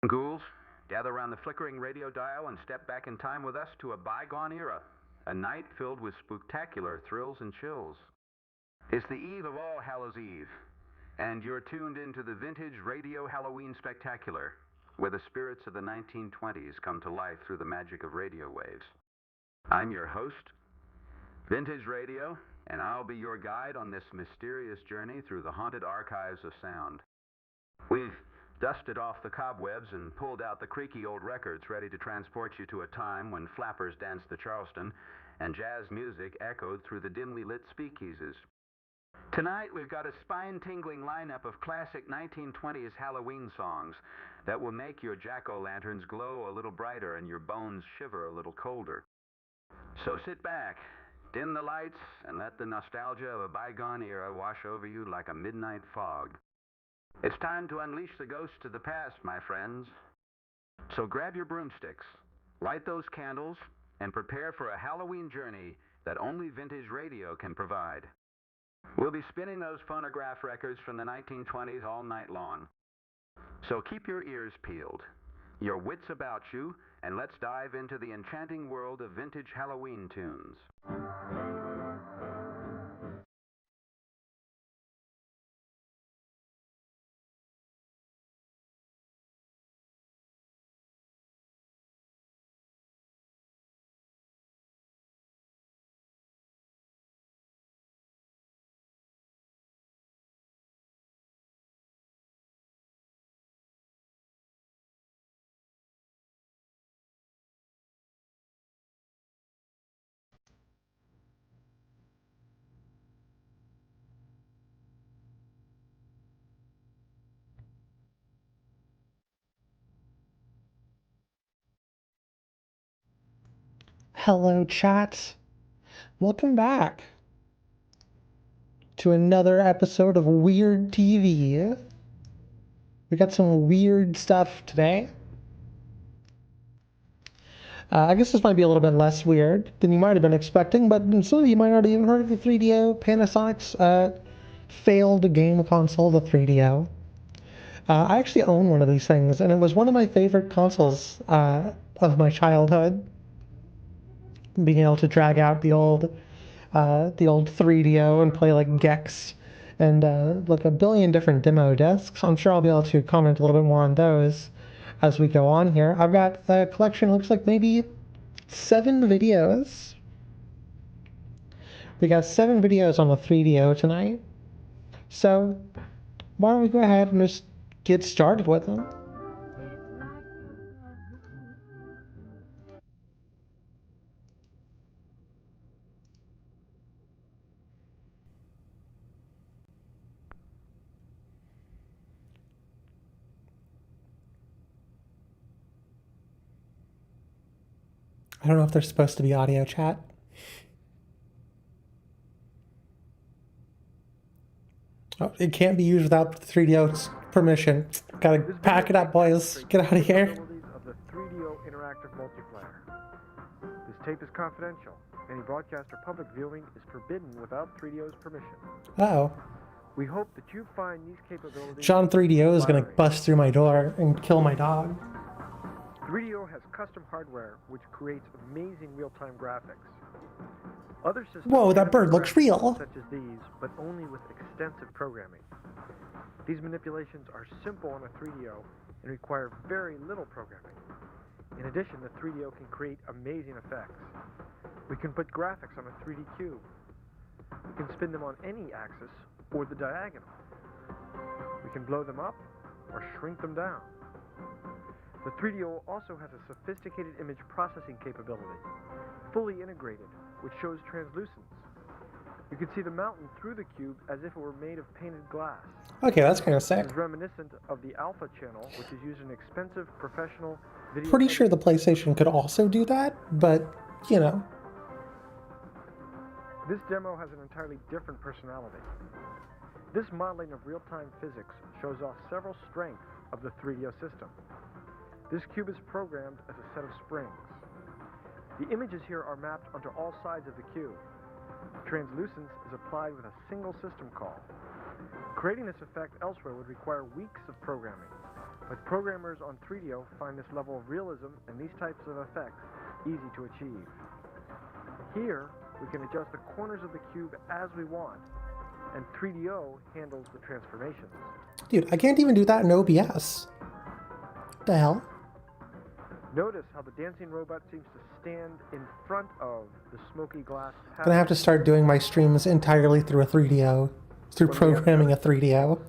Ghouls, gather around the flickering radio dial and step back in time with us to a bygone era, a night filled with spectacular thrills and chills. It's the eve of All Hallows Eve, and you're tuned into the Vintage Radio Halloween Spectacular, where the spirits of the 1920s come to life through the magic of radio waves. I'm your host, Vintage Radio, and I'll be your guide on this mysterious journey through the haunted archives of sound. We've dusted off the cobwebs and pulled out the creaky old records ready to transport you to a time when flappers danced the Charleston and jazz music echoed through the dimly lit speakeasies. Tonight we've got a spine-tingling lineup of classic 1920s Halloween songs that will make your jack-o'-lanterns glow a little brighter and your bones shiver a little colder. So sit back, dim the lights, and let the nostalgia of a bygone era wash over you like a midnight fog. It's time to unleash the ghosts of the past, my friends. So grab your broomsticks, light those candles, and prepare for a Halloween journey that only Vintage Radio can provide. We'll be spinning those phonograph records from the 1920s all night long. So keep your ears peeled, your wits about you, and let's dive into the enchanting world of vintage Halloween tunes. Hello, chat. Welcome back to another episode of Weird TV. We got some weird stuff today. I guess this might be a little bit less weird than you might have been expecting, but some of you might not have even heard of the 3DO. Panasonic's failed game console, the 3DO. I actually own one of these things, and it was one of my favorite consoles of my childhood. Being able to drag out the old 3DO and play like Gex and like a billion different demo discs. I'm sure I'll be able to comment a little bit more on those as we go on here. I've got a collection, looks like maybe 7 videos. We got 7 videos on the 3DO tonight. So why don't we go ahead and just get started with them. I don't know if there's supposed to be audio chat. Oh, it can't be used without the 3DO's permission. Gotta pack it up, boys. Get out of here. Of the 3DO interactive multiplayer. This tape is confidential. Any broadcast or public viewing is forbidden without 3DO's permission. Uh-oh. We hope that you find these capabilities... John 3DO is gonna bust through my door and kill my dog. 3DO has custom hardware which creates amazing real-time graphics. Other systems... Whoa, that bird looks real! ...such as these, but only with extensive programming. These manipulations are simple on a 3DO and require very little programming. In addition, the 3DO can create amazing effects. We can put graphics on a 3D cube. We can spin them on any axis or the diagonal. We can blow them up or shrink them down. The 3DO also has a sophisticated image processing capability, fully integrated, which shows translucence. You can see the mountain through the cube as if it were made of painted glass. Okay, that's kind of sick. It's reminiscent of the Alpha channel, which is used in expensive professional video... Pretty sure the PlayStation could also do that, but, you know. This demo has an entirely different personality. This modeling of real-time physics shows off several strengths of the 3DO system. This cube is programmed as a set of springs. The images here are mapped onto all sides of the cube. Translucence is applied with a single system call. Creating this effect elsewhere would require weeks of programming. but programmers on 3DO find this level of realism and these types of effects easy to achieve. Here, we can adjust the corners of the cube as we want, and 3DO handles the transformations. Dude, I can't even do that in OBS. What the hell? Notice how the dancing robot seems to stand in front of the smoky glass I'm gonna have to start doing my streams entirely through a 3DO, through programming a 3DO.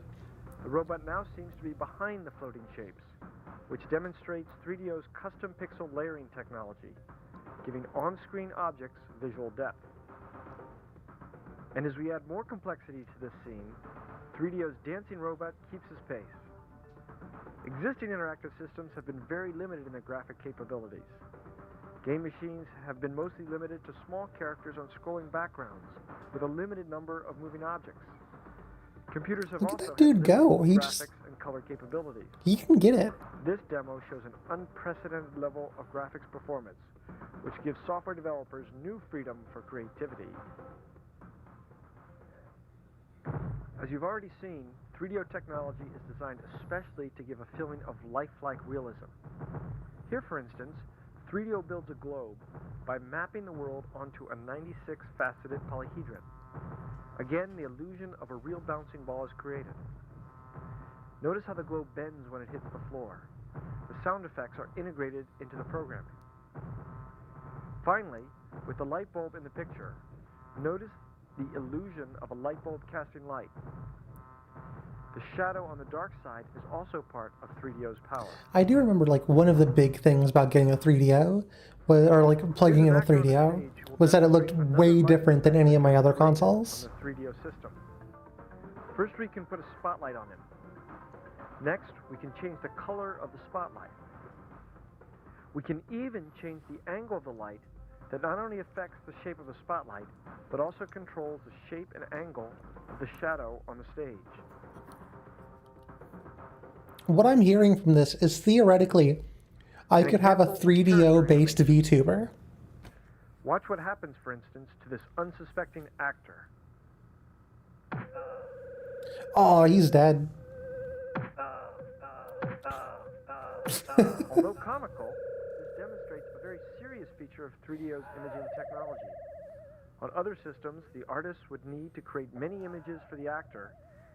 The robot now seems to be behind the floating shapes, which demonstrates 3DO's custom pixel layering technology, giving on-screen objects visual depth. And as we add more complexity to this scene, 3DO's dancing robot keeps his pace. Existing interactive systems have been very limited in their graphic capabilities. Game machines have been mostly limited to small characters on scrolling backgrounds with a limited number of moving objects. Computers have Look at also that dude had go. limited He graphics just... and color capabilities. He can get it. This demo shows an unprecedented level of graphics performance, which gives software developers new freedom for creativity. As you've already seen, 3DO technology is designed especially to give a feeling of lifelike realism. Here, for instance, 3DO builds a globe by mapping the world onto a 96-faceted polyhedron. Again, the illusion of a real bouncing ball is created. Notice how the globe bends when it hits the floor. The sound effects are integrated into the programming. Finally, with the light bulb in the picture, notice the illusion of a light bulb casting light. The shadow on the dark side is also part of 3DO's power. I do remember, like, one of the big things about getting a 3DO, or like plugging in a 3DO, was that it looked way different than any of my other consoles. On the 3DO system. First, we can put a spotlight on him. Next, we can change the color of the spotlight. We can even change the angle of the light that not only affects the shape of the spotlight, but also controls the shape and angle of the shadow on the stage. What I'm hearing from this is theoretically, I could have a 3DO-based VTuber. Watch what happens, for instance, to this unsuspecting actor. Oh, he's dead. Although comical, this demonstrates a very serious feature of 3DO's imaging technology. On other systems, the artist would need to create many images for the actor,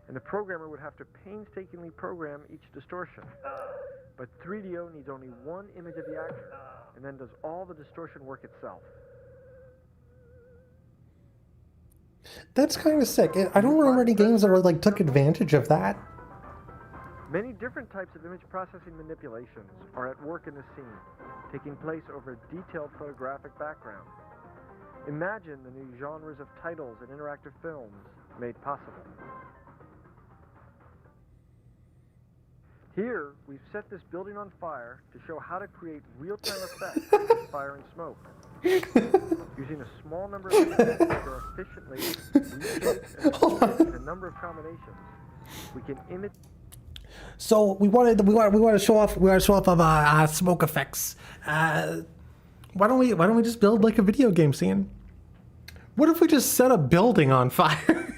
and the programmer would have to painstakingly program each distortion. But 3DO needs only one image of the actor, and then does all the distortion work itself. That's kind of sick. I don't remember any games that really, like, took advantage of that. Many different types of image processing manipulations are at work in the scene, taking place over a detailed photographic background. Imagine the new genres of titles and interactive films made possible. Here, we've set this building on fire to show how to create real-time effects with fire and smoke. Using a small number of images that are efficiently reshaped and executed in a number of combinations, we can image. So we want to show off of smoke effects. Why don't we just build like a video game scene? What if we just set a building on fire?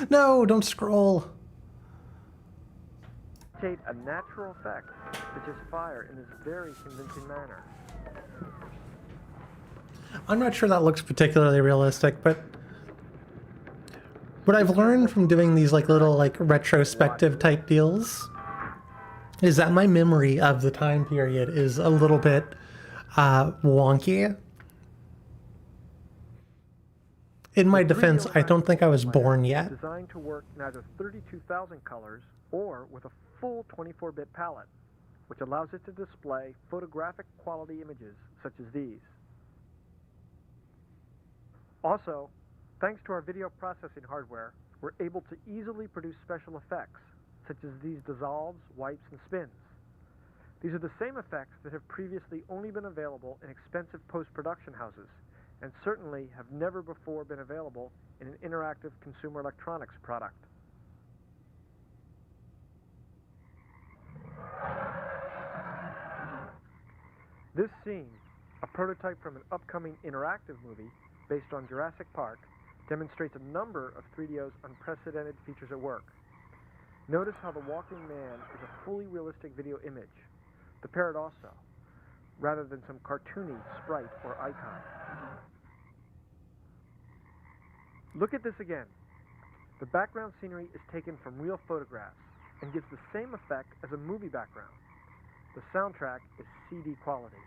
No, don't scroll. A natural effect, such as fire, in this very convincing manner. I'm not sure that looks particularly realistic, but what I've learned from doing these like little like retrospective type deals is that my memory of the time period is a little bit wonky. In my defense, I don't think I was born yet. Designed to work in either 32,000 colors or with a full 24-bit palette, which allows it to display photographic quality images such as these. Also, thanks to our video processing hardware, we're able to easily produce special effects, such as these dissolves, wipes, and spins. These are the same effects that have previously only been available in expensive post-production houses, and certainly have never before been available in an interactive consumer electronics product. This scene, a prototype from an upcoming interactive movie based on Jurassic Park, demonstrates a number of 3DO's unprecedented features at work. Notice how the walking man is a fully realistic video image, the parrot also, rather than some cartoony sprite or icon. Look at this again. The background scenery is taken from real photographs and gives the same effect as a movie background. The soundtrack is CD quality.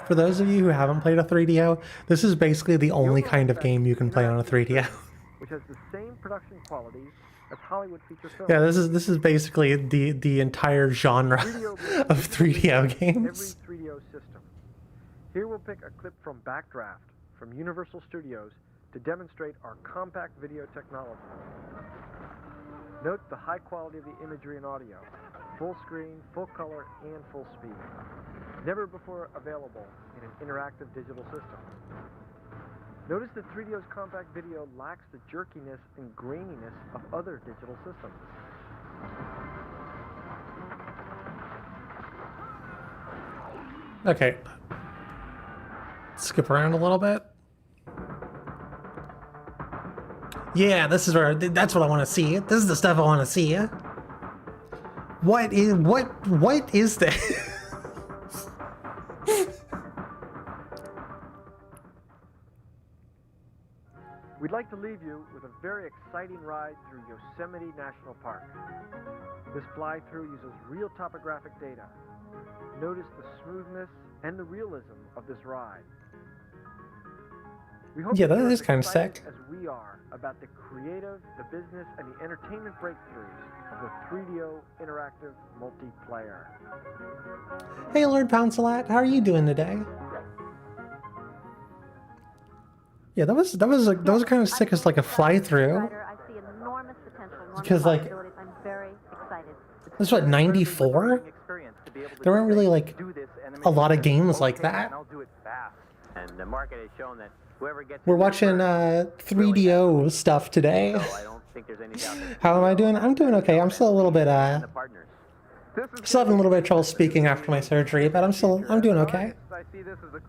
For those of you who haven't played a 3DO, this is basically the only kind of game you can play on a 3DO. Which has the same production quality as Hollywood feature films. Yeah, this is basically the entire genre of 3DO games. Every 3DO system. Here we'll pick a clip from Backdraft from Universal Studios to demonstrate our compact video technology. Note the high quality of the imagery and audio, full screen, full color, and full speed. Never before available in an interactive digital system. Notice that 3DO's compact video lacks the jerkiness and graininess of other digital systems. Okay. Skip around a little bit. Yeah, this is where that's what I want to see. This is the stuff I want to see. What is this? We'd like to leave you with a very exciting ride through Yosemite National Park. This fly-through uses real topographic data. Notice the smoothness and the realism of this ride. We hope yeah, that you're is kind of excited sick. as we are about the creative, the business, and the entertainment breakthroughs of the 3DO interactive multiplayer. Hey, Lord Pouncelat, how are you doing today? Yeah, that was kind of sick as like a fly through. Because like this is what 94? There weren't really like a lot of games like that. And the market has shown that whoever gets We're watching 3DO stuff today. How am I doing? I'm doing okay. I'm still a little bit still having a little bit of trouble speaking after my surgery, but I'm doing okay. I see this as a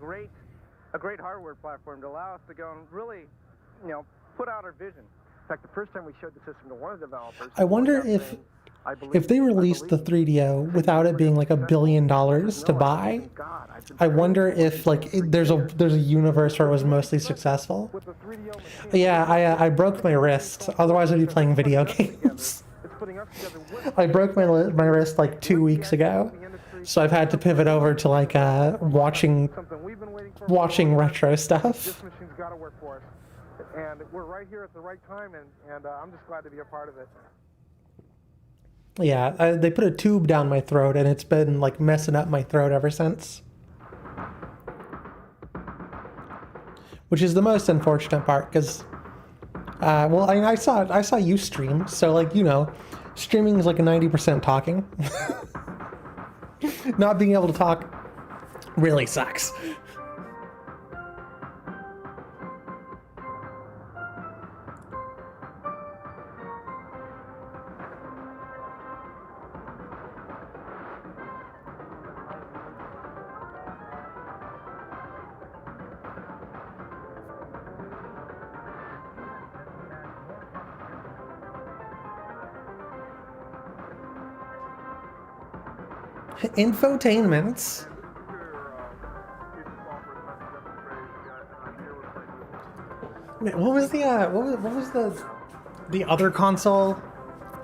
great hardware platform to allow us to go and really, put out our vision. In fact, the first time we showed the system to one of the developers, I wonder if they released the 3DO without it being like $1 billion to buy. I wonder if like there's a universe where it was mostly successful. Yeah, I broke my wrist. Otherwise, I'd be playing video games. I broke my wrist like 2 weeks ago, so I've had to pivot over to like watching retro stuff. This machine's got to work for us, and we're right here at the right time, and I'm just glad to be a part of it. Yeah, they put a tube down my throat, and it's been like messing up my throat ever since. Which is the most unfortunate part, because, well, I saw you stream, so like streaming is like a 90% talking. Not being able to talk really sucks. Infotainments. What was the other console?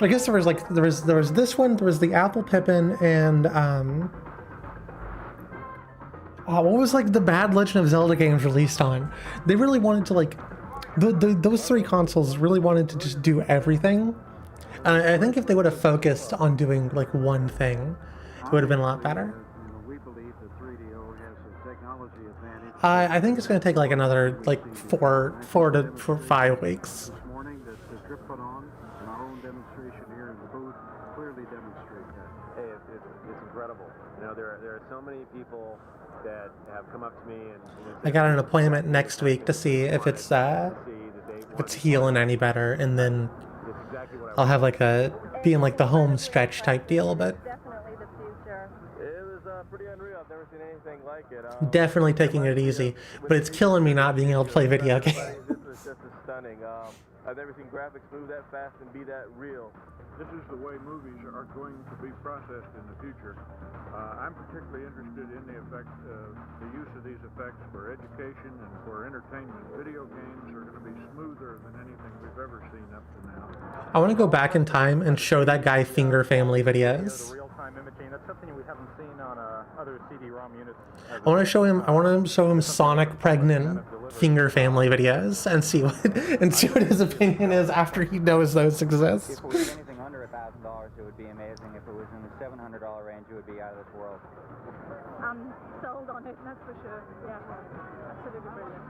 I guess there was this one. There was the Apple Pippin and what was like the bad Legend of Zelda games released on? They really wanted to like those three consoles really wanted to just do everything. And I think if they would have focused on doing like one thing, it would have been a lot better. I think it's going to take like another like 4 to 5 weeks. This morning that the trip put on and our own demonstration here in the booth clearly demonstrate that. Hey, it's incredible. There are so many people that have come up to me and I got an appointment next week to see if it's healing any better, and then I'll have like be in like the home stretch type deal, but pretty unreal. I've never seen anything like it. Definitely taking it easy, but it's killing me not being able to play video games. This was just a stunning. I've never seen graphics move that fast and be that real. This is the way movies are going to be processed in the future. I'm particularly interested in the use of these effects for education and for entertainment. Video games are going to be smoother than anything we've ever seen up to now. I want to go back in time and show that guy Finger Family videos. The real-time imaging, that's something we haven't seen on other CD-ROM units. I want to show him Sonic pregnant Finger Family videos and see what his opinion is after he knows those exist. If it was anything under $1,000, it would be amazing. If it was in the $700 range, it would be out of this world. I'm sold on it, that's for sure. Yeah, absolutely brilliant.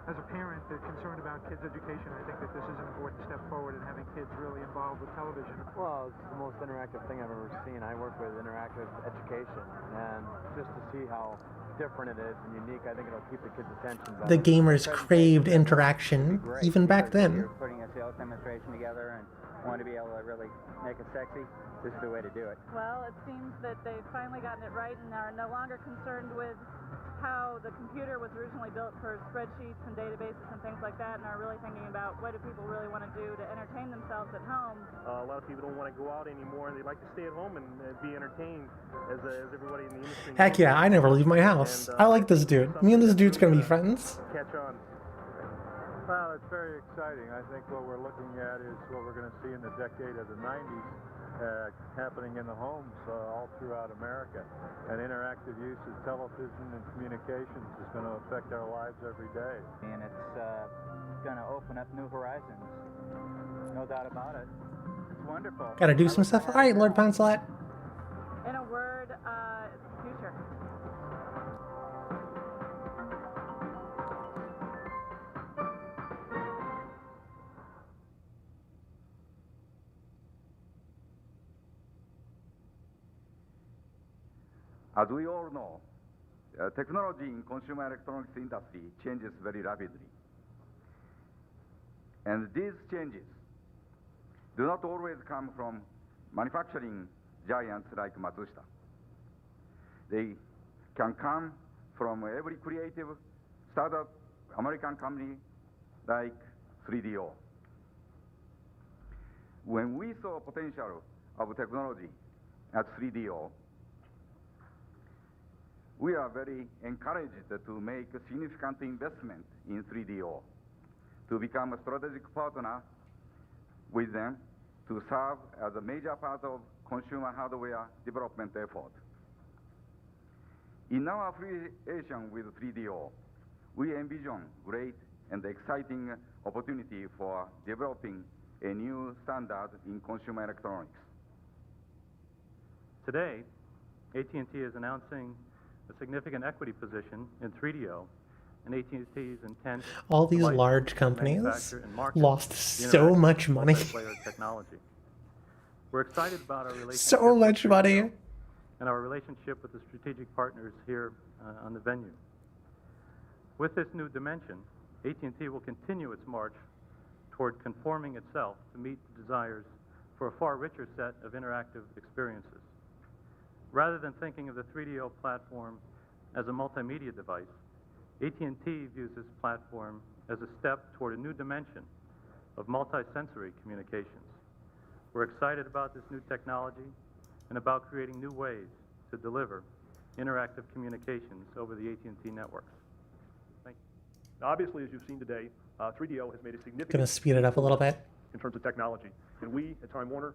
As a parent concerned about kids' education, I think that this is an important step forward in having kids really involved with television. Well, it's the most interactive thing I've ever seen. I work with interactive education, and just to see how different it is and unique, I think it'll keep the kids' attention. The gamers craved interaction even back then. You're putting a sales demonstration together and want to be able to really make it sexy. This is the way to do it. Well, it seems that they've finally gotten it right and are no longer concerned with how the computer was originally built for spreadsheets and databases and things like that, and are really thinking about what do people really want to do to entertain themselves at home. A lot of people don't want to go out anymore, and they like to stay at home and be entertained, as everybody in the industry. Heck yeah, I never leave my house. I like this dude. Me and this dude's gonna be friends. Catch on. Well, it's very exciting. I think what we're looking at is what we're going to see in the decade of the 90s happening in the homes all throughout America. And interactive use of television and communications is going to affect our lives every day. And it's going to open up new horizons. No doubt about it. It's wonderful. Gotta do some stuff. Alright, Lord Poncelet. In a word, it's the future. As we all know, technology in consumer electronics industry changes very rapidly. And these changes do not always come from manufacturing giants like Matsushita. They can come from every creative startup American company like 3DO. When we saw potential of technology at 3DO, we are very encouraged to make a significant investment in 3DO, to become a strategic partner with them to serve as a major part of consumer hardware development effort. In our affiliation with 3DO, we envision great and exciting opportunity for developing a new standard in consumer electronics. Today, AT&T is announcing a significant equity position in 3DO, and AT&T's intent. All these large companies lost so much money. Technology. We're excited about our relationship. So much money. And our relationship with the strategic partners here on the venue. With this new dimension, AT&T will continue its march toward conforming itself to meet the desires for a far richer set of interactive experiences. Rather than thinking of the 3DO platform as a multimedia device, AT&T views this platform as a step toward a new dimension of multi-sensory communications. We're excited about this new technology and about creating new ways to deliver interactive communications over the AT&T networks. Thank you. Now, obviously, as you've seen today, 3DO has made a significant... Gonna speed it up a little bit. ...in terms of technology. And we at Time Warner,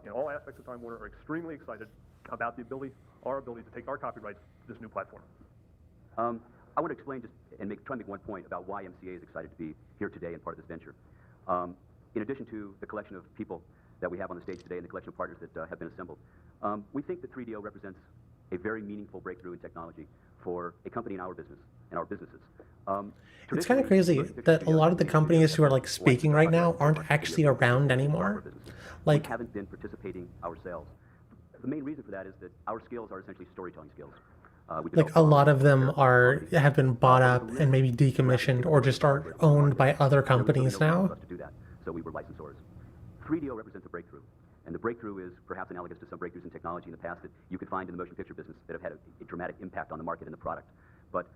in all aspects of Time Warner, are extremely excited about our ability to take our copyrights to this new platform. I want to explain try to make one point about why MCA is excited to be here today and part of this venture. In addition to the collection of people that we have on the stage today and the collection of partners that have been assembled, we think that 3DO represents a very meaningful breakthrough in technology for a company in our business and our businesses. It's kind of crazy that a lot of the companies who are like speaking right now aren't actually around anymore. Like, we haven't been participating ourselves. The main reason for that is that our skills are essentially storytelling skills. Like a lot of them have been bought up and maybe decommissioned or just are owned by other companies now. To do that, so we were licensors. 3DO represents a breakthrough, and the breakthrough is perhaps analogous to some breakthroughs in technology in the past that you could find in the motion picture business that have had a dramatic impact on the market and the product. But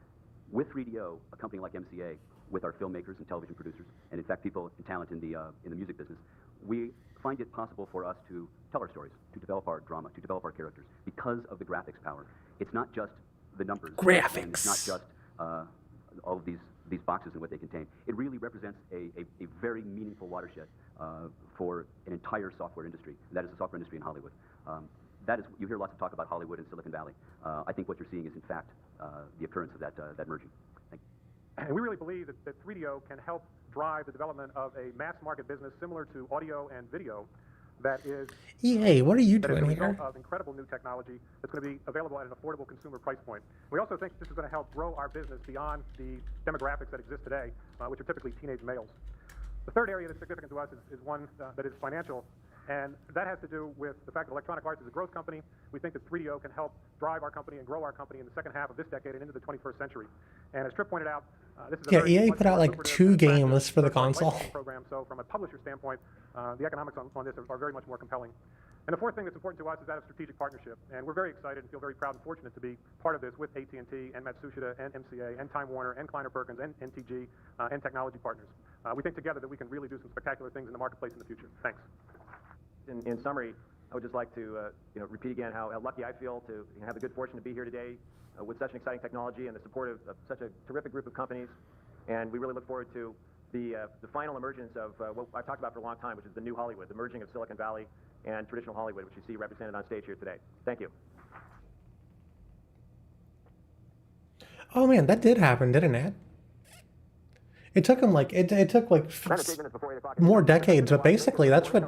with 3DO, a company like MCA with our filmmakers and television producers, and in fact people and talent in the music business, we find it possible for us to tell our stories, to develop our drama, to develop our characters, because of the graphics power. It's not just the numbers. Graphics. And it's not just all of these boxes and what they contain. It really represents a very meaningful watershed for an entire software industry. That is the software industry in Hollywood. That is, you hear lots of talk about Hollywood and Silicon Valley. I think what you're seeing is, in fact, the occurrence of that merging. Thank you. And we really believe that 3DO can help drive the development of a mass market business similar to audio and video that is EA, what are you that is doing a result here? of incredible new technology that's going to be available at an affordable consumer price point. We also think this is going to help grow our business beyond the demographics that exist today, which are typically teenage males. The third area that's significant to us is one that is financial, and that has to do with the fact that Electronic Arts is a growth company. We think that 3DO can help drive our company and grow our company in the second half of this decade and into the 21st century. And as Tripp pointed out, this is a very EA much put out more like lucrative 2 and attractive games for the third-party console. licensing program. So from a publisher standpoint, the economics on this are very much more compelling. And the fourth thing that's important to us is that of strategic partnership. And we're very excited and feel very proud and fortunate to be part of this with AT&T and Matsushita and MCA and Time Warner and Kleiner Perkins and NTG and technology partners. We think together that we can really do some spectacular things in the marketplace in the future. Thanks. In summary, I would just like to repeat again how lucky I feel to have the good fortune to be here today with such an exciting technology and the support of such a terrific group of companies. And we really look forward to the final emergence of what I've talked about for a long time, which is the new Hollywood, the merging of Silicon Valley and traditional Hollywood, which you see represented on stage here today. Thank you. Oh man, that did happen, didn't it? It took him like it took like more decades, but basically that's what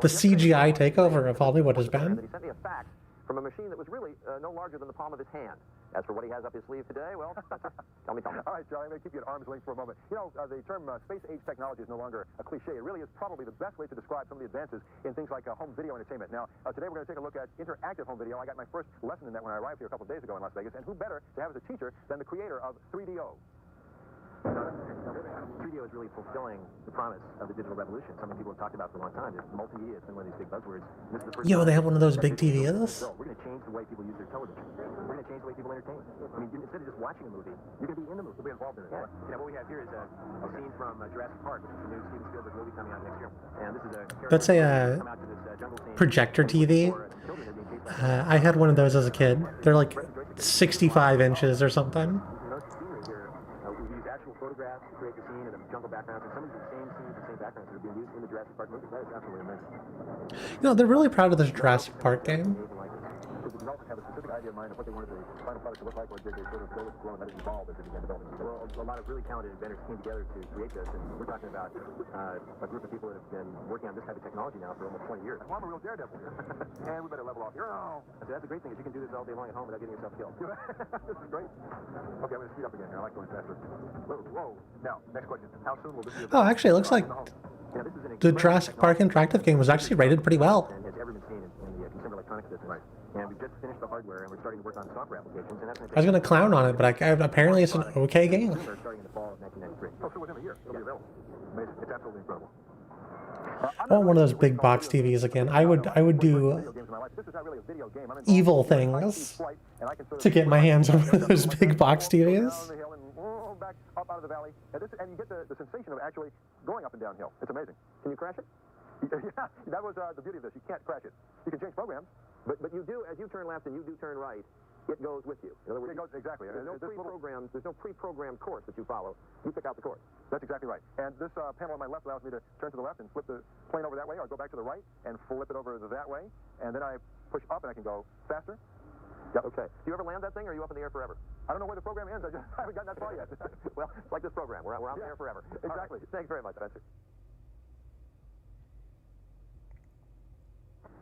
the CGI takeover of Hollywood has been. He sent me a fax from a machine that was really no larger than the palm of his hand. As for what he has up his sleeve today, well, tell me. All right, Charlie, I'm going to keep you at arm's length for a moment. You know, the term space-age technology is no longer a cliche. It really is probably the best way to describe some of the advances in things like home video entertainment. Now, today we're going to take a look at interactive home video. I got my first lesson in that when I arrived here a couple of days ago in Las Vegas, and who better to have as a teacher than the creator of 3DO? 3DO is really fulfilling the promise of the digital revolution. Something people have talked about for a long time. Multimedia has been one of these big buzzwords. This is the first Yo, they have one of those big TVs. We're going to change the way people use their television. We're going to change the way people entertain. I mean, instead of just watching a movie, you're going to be in the movie. You'll be involved in it. Yeah. You know, what we have here is a scene from Jurassic Park, which is the new Steven Spielberg movie coming out next year. And this is That's a projector TV. I had one of those as a kid. They're like 65 inches or something. Photographs to create the scene and the jungle backgrounds, and some of the same scenes, the same backgrounds that are being used in the Jurassic Park movie. That is absolutely amazing. You know, they're really proud of this Jurassic Park game. Did the developers have a specific idea in mind of what they wanted the final product to look like, or did they sort of go with the flow and let it evolve as they began developing? Well, a lot of really talented inventors came together to create this, and we're talking about a group of people that have been working on this type of technology now for almost 20 years. Well, I'm a real daredevil here. And we better level off here. Oh. So that's the great thing, is you can do this all day long at home without getting yourself killed. This is great. Okay, I'm going to speed up again here. I like going faster. Whoa. Now, next question. How soon will this be Oh, actually, it looks like the Jurassic Park interactive game was actually rated pretty well. And has ever been seen in the consumer electronics business. Right. And we've just finished the hardware, and we're starting to work on software applications. And that's I was gonna clown on it, but apparently it's an okay game. Starting in the fall of 1993. Oh, so within a year, it'll be available. Amazing. It's absolutely incredible. I want one of those big box TVs again. I would do evil things to get my hands on one of those big box TVs. Back up out of the valley, and you get the sensation of actually going up and downhill. It's amazing. Can you crash it? Yeah, that was the beauty of this. You can't crash it. You can change programs. But you do, as you turn left and you do turn right, it goes with you. In other words, it goes, exactly. There's no pre-programmed course that you follow. You pick out the course. That's exactly right. And this panel on my left allows me to turn to the left and flip the plane over that way, or go back to the right and flip it over that way. And then I push up and I can go faster. Yeah, okay. Do you ever land that thing, or are you up in the air forever? I don't know where the program ends. I haven't gotten that far yet. Well, it's like this program. We're out there forever. Exactly. Right. Thanks very much, Spencer.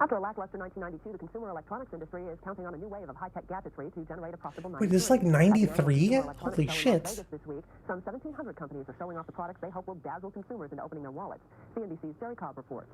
After a lackluster 1992, the consumer electronics industry is counting on a new wave of high-tech gadgetry to generate a profitable. Wait, this is like 93? Holy shit. This week, some 1,700 companies are showing off the products they hope will dazzle consumers into opening their wallets. CNBC's Jerry Cobb reports.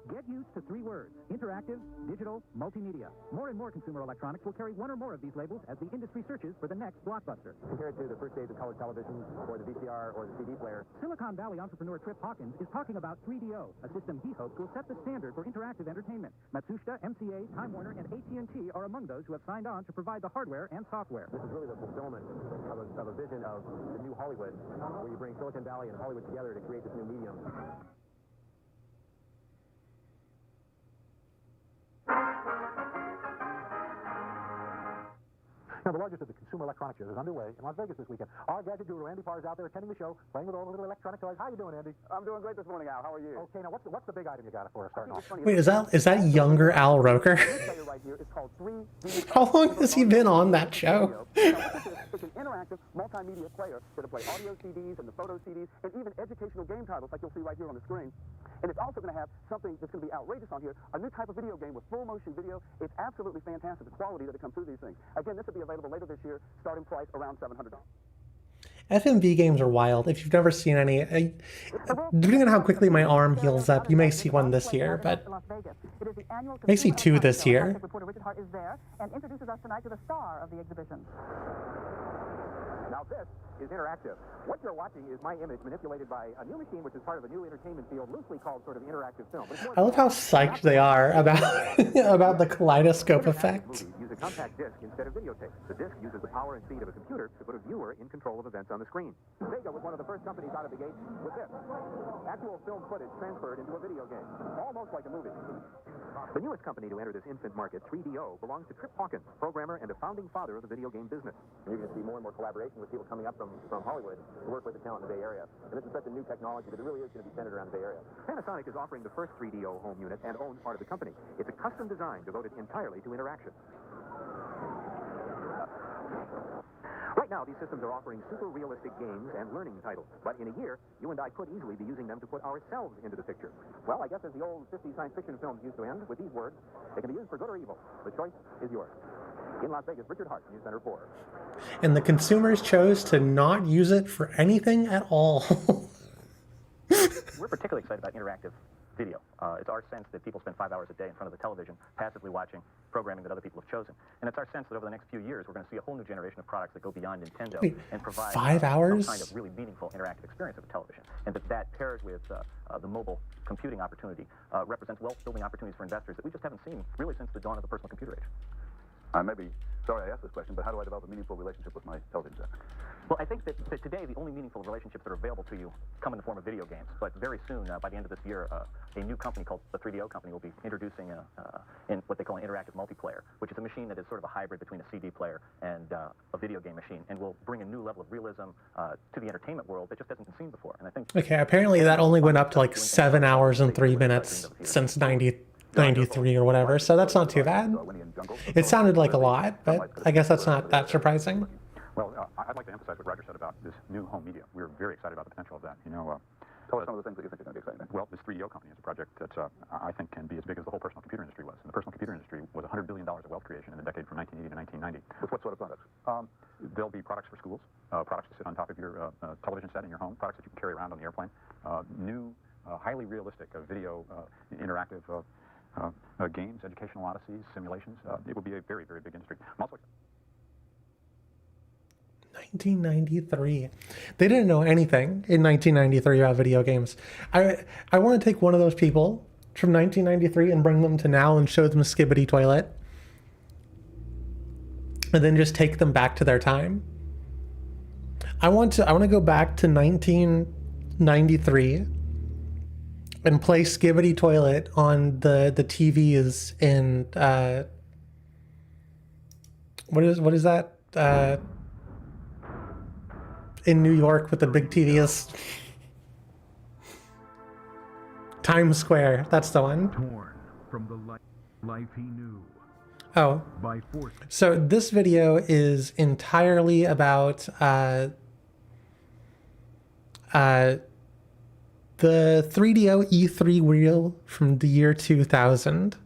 Get used to 3 words: interactive, digital, multimedia. More and more consumer electronics will carry one or more of these labels as the industry searches for the next blockbuster. Compared to the first days of color television or the VCR or the CD player, Silicon Valley entrepreneur Trip Hawkins is talking about 3DO, a system he hopes will set the standard for interactive entertainment. Matsushita, MCA, Time Warner, and AT&T are among those who have signed on to provide the hardware and software. this is really the fulfillment of a vision of the new Hollywood, where you bring Silicon Valley and Hollywood together to create this new medium. Now, the largest of the consumer electronics shows is underway in Las Vegas this weekend. Our gadget guru, Andy Parr, is out there attending the show, playing with all the little electronic toys. How you doing, Andy? I'm doing great this morning, Al. How are you? Okay, now what's the big item you got for us starting off? Wait, is that younger Al Roker? Right here is called 3D. How long has he been on that show? It's an interactive multimedia player that'll play audio CDs and the photo CDs and even educational game titles like you'll see right here on the screen. And it's also going to have something that's going to be outrageous on here, a new type of video game with full motion video. It's absolutely fantastic, the quality that it comes through these things. Again, this will be available later this year, starting price around $700. FMV games are wild. If you've never seen any, depending on how quickly my arm heals up, you may see one this year, but you may see 2 this year. Reporter Richard Hart is there and introduces us tonight to the star of the exhibition. Now this is interactive. What you're watching is my image manipulated by a new machine, which is part of a new entertainment field, loosely called sort of interactive film. I love how psyched they are about about the kaleidoscope effect. Use a compact disc instead of videotape. The disc uses the power and speed of a computer to put a viewer in control of events on the screen. Sega was one of the first companies out of the gate with this. Actual film footage transferred into a video game, almost like a movie. The newest company to enter this infant market, 3DO, belongs to Trip Hawkins, programmer and a founding father of the video game business. You're going to see more and more collaboration with people coming up from Hollywood to work with the talent in the Bay Area. And this is such a new technology that it really is going to be centered around the Bay Area. Panasonic is offering the first 3DO home unit and owns part of the company. It's a custom design devoted entirely to interaction. Right now, these systems are offering super realistic games and learning titles. But in a year, you and I could easily be using them to put ourselves into the picture. Well, I guess as the old 50s science fiction films used to end with these words, they can be used for good or evil. The choice is yours. In Las Vegas, Richard Hart, News Center 4. And the consumers chose to not use it for anything at all. We're particularly excited about interactive video. It's our sense that people spend 5 hours a day in front of the television, passively watching programming that other people have chosen. And it's our sense that over the next few years, we're going to see a whole new generation of products that go beyond Nintendo and provide 5 hours? some kind of really meaningful interactive experience of a television. And that paired with the mobile computing opportunity represents wealth-building opportunities for investors that we just haven't seen really since the dawn of the personal computer age. I may be sorry I asked this question, but how do I develop a meaningful relationship with my television set? Well, I think that today the only meaningful relationships that are available to you come in the form of video games. But very soon, by the end of this year, a new company called the 3DO company will be introducing in what they call an interactive multiplayer, which is a machine that is sort of a hybrid between a CD player and a video game machine, and will bring a new level of realism to the entertainment world that just hasn't been seen before. And I think Okay, apparently that only went up to like 7 hours and 3 minutes since 93 or whatever, so that's not too bad. It sounded like a lot, but I guess that's not that surprising. Well, I'd like to emphasize what Roger said about this new home media. We're very excited about the potential of that. You know, tell us some of the things that you think are going to be exciting. Well, this 3DO company is a project that I think can be as big as the whole personal computer industry was. And the personal computer industry was $100 billion of wealth creation in the decade from 1980 to 1990. With what sort of products? There'll be products for schools, products to sit on top of your television set in your home, products that you can carry around on the airplane, new, highly realistic video interactive games, educational odysseys, simulations. It will be a very, very big industry. I'm also 1993. They didn't know anything in 1993 about video games. I want to take one of those people from 1993 and bring them to now and show them a Skibbity toilet. And then just take them back to their time. I want to go back to 1993 and play Skibbity toilet on the TVs in what is that? In New York with the big TVs. Times Square, that's the one. Torn from the life he knew. Oh. By force. So this video is entirely about the 3DO E3 wheel from the year 2000.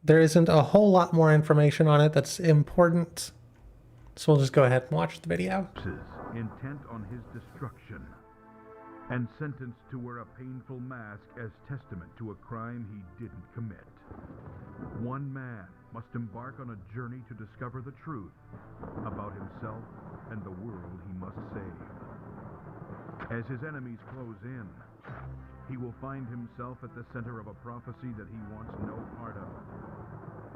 There isn't a whole lot more information on it that's important. So we'll just go ahead and watch the video. Intent on his destruction. and sentenced to wear a painful mask as testament to a crime he didn't commit. One man must embark on a journey to discover the truth about himself and the world he must save. As his enemies close in, he will find himself at the center of a prophecy that he wants no part of,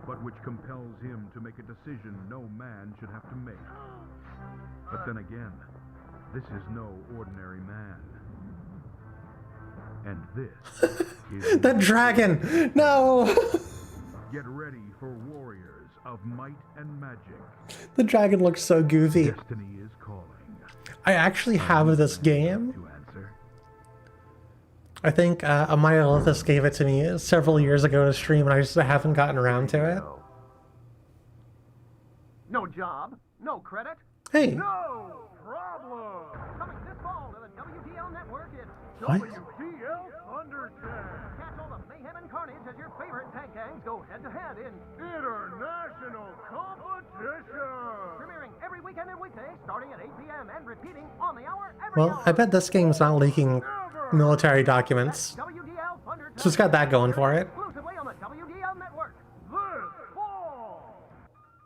but which compels him to make a decision no man should have to make. But then again, this is no ordinary man. And this is The dragon! No! Get ready for warriors of might and magic. The dragon looks so goofy. Destiny is calling. I actually have this game. I think Amaya Lithis gave it to me several years ago to stream, and I just haven't gotten around to it. No job? No credit? Hey. No problem! Coming this fall to the WDL network, it's What? WDL Thundercats. Catch all the mayhem and carnage as your favorite tag gangs go head-to-head in international competition. Premiering every weekend and weekday, starting at 8 p.m. and repeating on the hour every Well, I bet this game's not leaking military documents. So it's got that going for it. exclusively on the WDL network. This fall.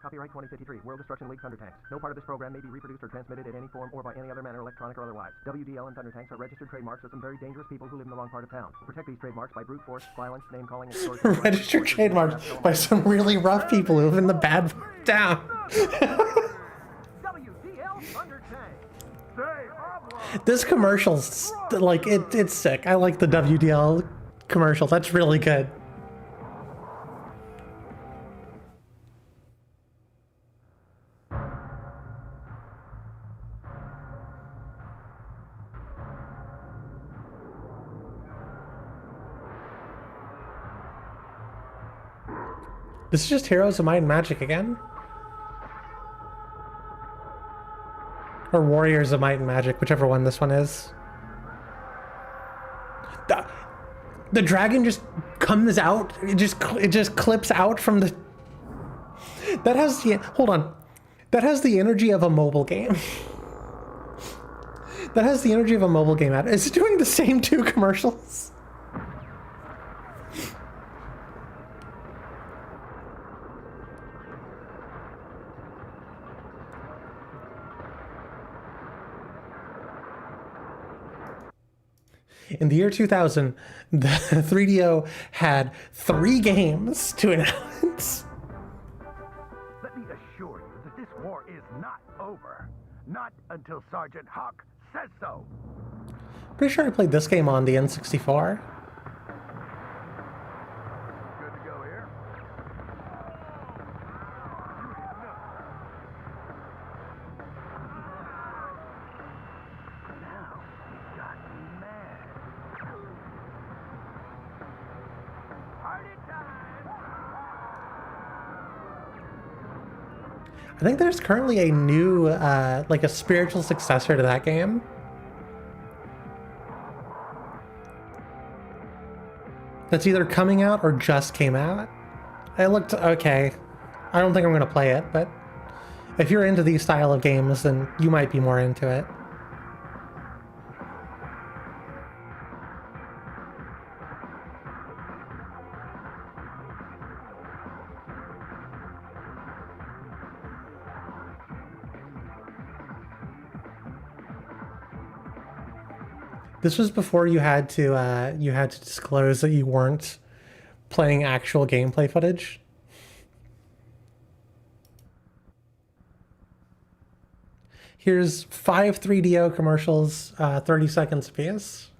Copyright 2053, World Destruction League Thunder Tanks. No part of this program may be reproduced or transmitted in any form or by any other manner, electronic or otherwise. WDL and Thunder Tanks are registered trademarks of some very dangerous people who live in the wrong part of town. Protect these trademarks by brute force, violence, name calling, extortion. Registered trademarks by some really rough people who live in the bad town. WDL Thunder Tanks. This commercial's like it's sick. I like the WDL commercial. That's really good. This is just Heroes of Might and Magic again? Or Warriors of Might and Magic, whichever one this one is. The dragon just comes out. It just clips out from the. That has the hold on. That has the energy of a mobile game. That has the energy of a mobile game ad. Is it doing the same two commercials? In the year 2000, the 3DO had 3 games to announce. Let me assure you that this war is not over. Not until Sergeant Hawk says so. Pretty sure I played this game on the N64. Good to go here. Now he got me mad. Party time! I think there's currently a new, like a spiritual successor to that game. That's either coming out or just came out. It looked okay. I don't think I'm going to play it, but if you're into these style of games, then you might be more into it. This was before you had to disclose that you weren't playing actual gameplay footage. Here's 5 3DO commercials, 30 seconds apiece.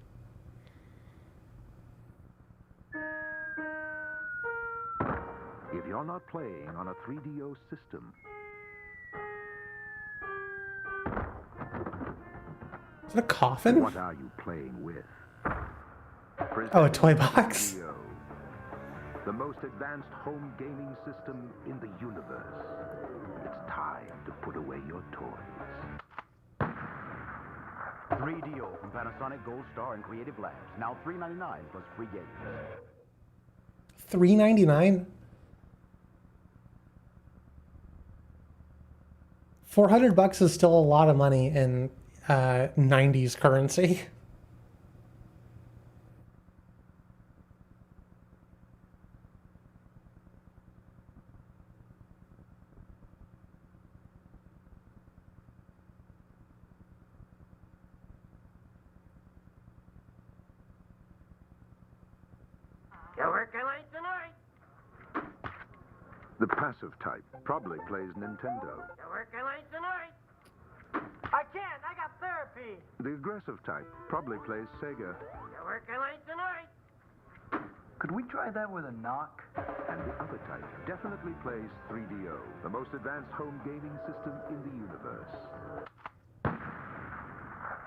If you're not playing on a 3DO system, Is it a coffin? what are you playing with? Oh, a toy box. 3DO, the most advanced home gaming system in the universe. It's time to put away your toys. 3DO from Panasonic, Gold Star, and Creative Labs. Now $3.99 plus free games. $3.99? $400 is still a lot of money in 90s currency. You're working late tonight. The passive type probably plays Nintendo. You're working late tonight. I can't. I got therapy. The aggressive type probably plays Sega. You're working late tonight. Could we try that with a knock? And the other type definitely plays 3DO, the most advanced home gaming system in the universe.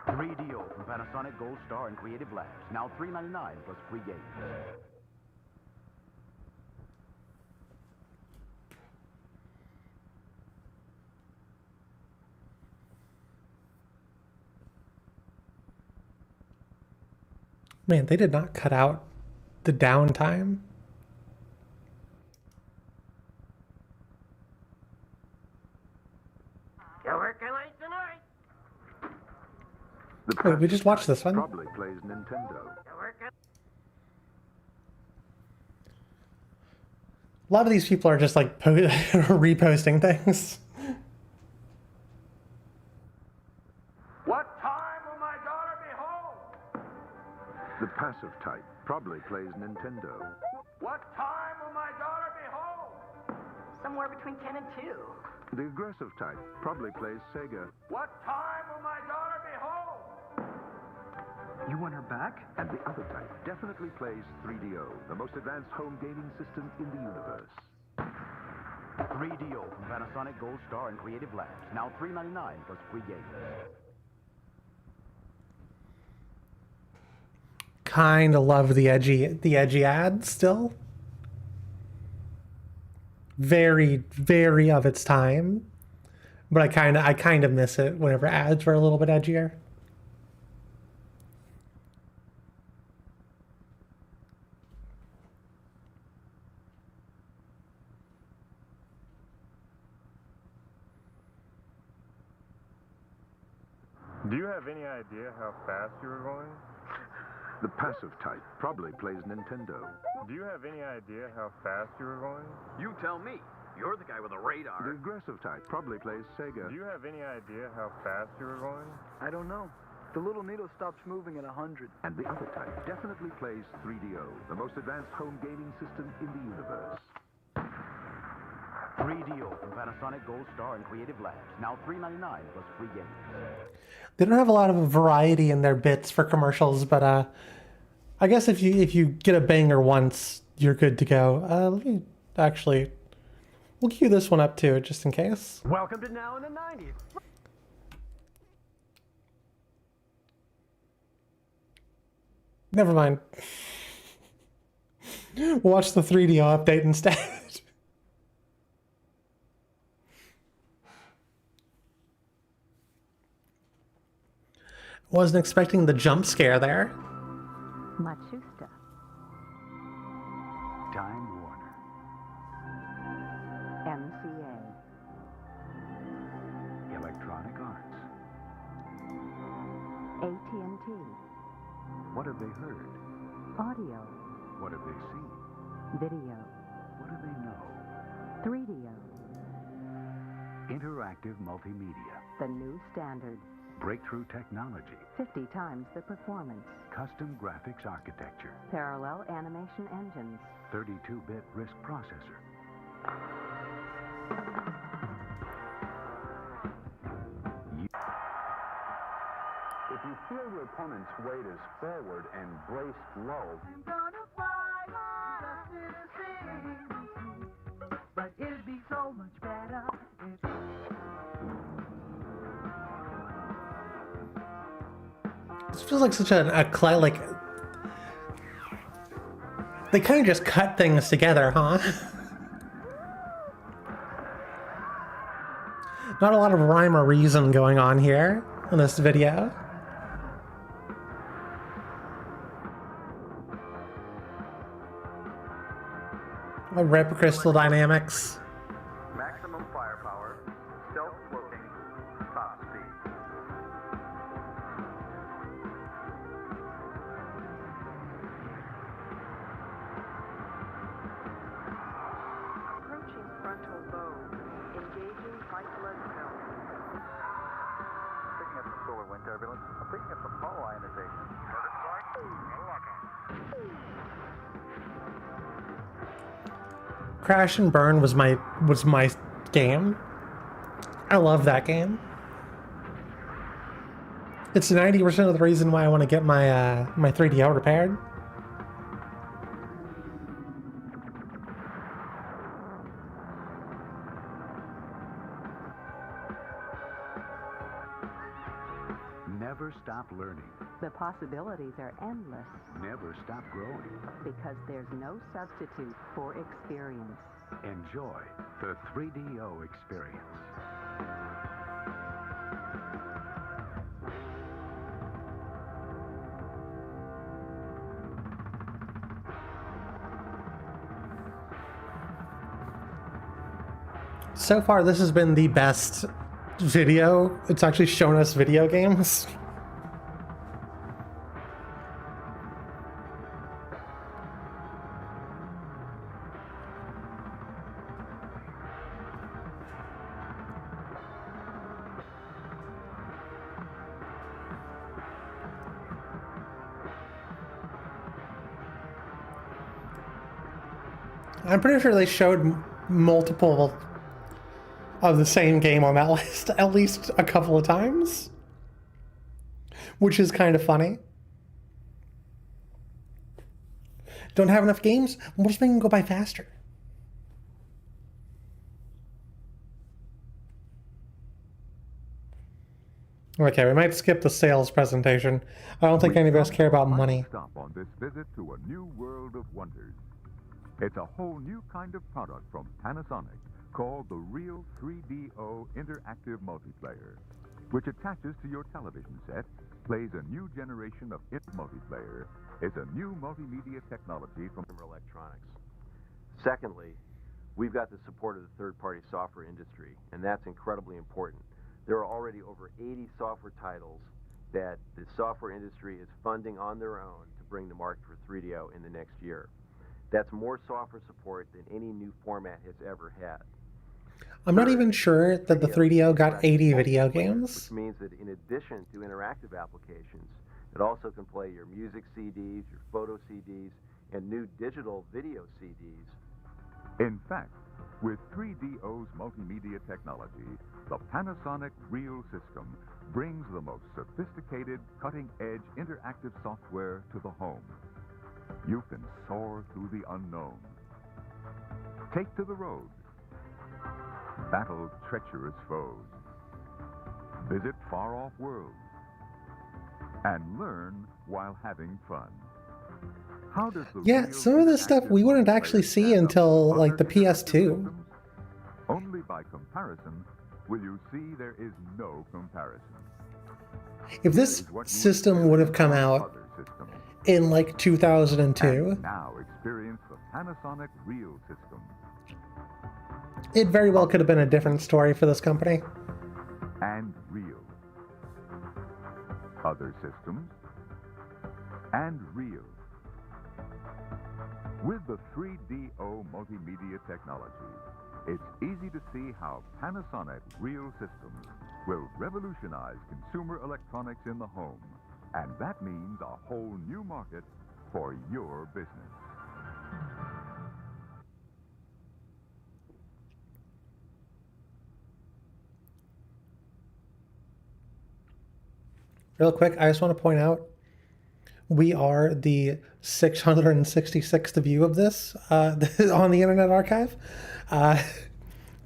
3DO from Panasonic, Gold Star, and Creative Labs. Now $3.99 plus free games. Man, they did not cut out the downtime. You're working late tonight. Wait, we just watched this one. Probably plays Nintendo. You're working. A lot of these people are just like reposting things. What time will my daughter be home? The passive type probably plays Nintendo. What time will my daughter be home? Somewhere between 10 and 2. The aggressive type probably plays Sega. What time will my daughter be home? You want her back? And the other type definitely plays 3DO, the most advanced home gaming system in the universe. 3DO from Panasonic, Gold Star, and Creative Labs. Now $3.99 plus free games. Kind of love the edgy ads still. Very, very of its time. But I kind of miss it whenever ads were a little bit edgier. Do you have any idea how fast you were going? The passive type probably plays Nintendo. Do you have any idea how fast you were going? You tell me. You're the guy with the radar. The aggressive type probably plays Sega. Do you have any idea how fast you were going? I don't know. The little needle stops moving at 100. And the other type definitely plays 3DO, the most advanced home gaming system in the universe. 3DO from Panasonic, Gold Star, and Creative Labs. Now $3.99 plus free games. They don't have a lot of variety in their bits for commercials, but I guess if you get a banger once, you're good to go. Let me actually, we'll cue this one up too, just in case. Welcome to Now in the 90s. Never mind. We'll watch the 3DO update instead. Wasn't expecting the jump scare there. Matsushita. Time Warner. MCA. Electronic Arts. AT&T. What have they heard? Audio. What have they seen? Video. What do they know? 3DO. Interactive multimedia. The new standard. Breakthrough technology. 50 times the performance. Custom graphics architecture. Parallel animation engines. 32-bit RISC processor. If you feel your opponent's weight is forward and braced low, I'm gonna fly just to see, but it'd be so much better if... This feels like such a like they kind of just cut things together, huh? Not a lot of rhyme or reason going on here in this video. Rip crystal dynamics. Maximum firepower, self-floating, top speed. Approaching frontal lobe. Engaging right blood cells. Picking up some solar wind turbulence. I'm picking up some hull ionization. Crash and Burn was my game. I love that game. It's 90% of the reason why I want to get my my 3DO repaired. Never stop learning. The possibilities are endless Never stop growing. because there's no substitute for experience. Enjoy the 3DO experience. So far, this has been the best video. It's actually shown us video games. I'm pretty sure they showed multiple of the same game on that list at least a couple of times, which is kind of funny. Don't have enough games? We'll just make them go by faster. Okay, we might skip the sales presentation. I don't think any of us care about money. Stop on this visit to a new world of wonders. It's a whole new kind of product from Panasonic called the Real 3DO Interactive Multiplayer, which attaches to your television set, plays a new generation of its multiplayer. It's a new multimedia technology from electronics. Secondly, we've got the support of the third-party software industry, and that's incredibly important. There are already over 80 software titles that the software industry is funding on their own to bring to market for 3DO in the next year. That's more software support than any new format has ever had. I'm not even sure that the 3DO got 80 video games. Which means that in addition to interactive applications, it also can play your music CDs, your photo CDs, and new digital video CDs. In fact, with 3DO's multimedia technology, the Panasonic Real system brings the most sophisticated, cutting-edge interactive software to the home. You can soar through the unknown. Take to the road. Battle treacherous foes. Visit far-off worlds. And learn while having fun. How does the Yeah, some of this stuff we wouldn't actually see until like the PS2. Only by comparison will you see there is no comparison. If this system would have come out in like 2002, And now experience the Panasonic Real system. it very well could have been a different story for this company. And real. Other systems. And real. With the 3DO multimedia technology, it's easy to see how Panasonic Real systems will revolutionize consumer electronics in the home. And that means a whole new market for your business. Real quick, I just want to point out, we are the 666th view of this on the Internet Archive.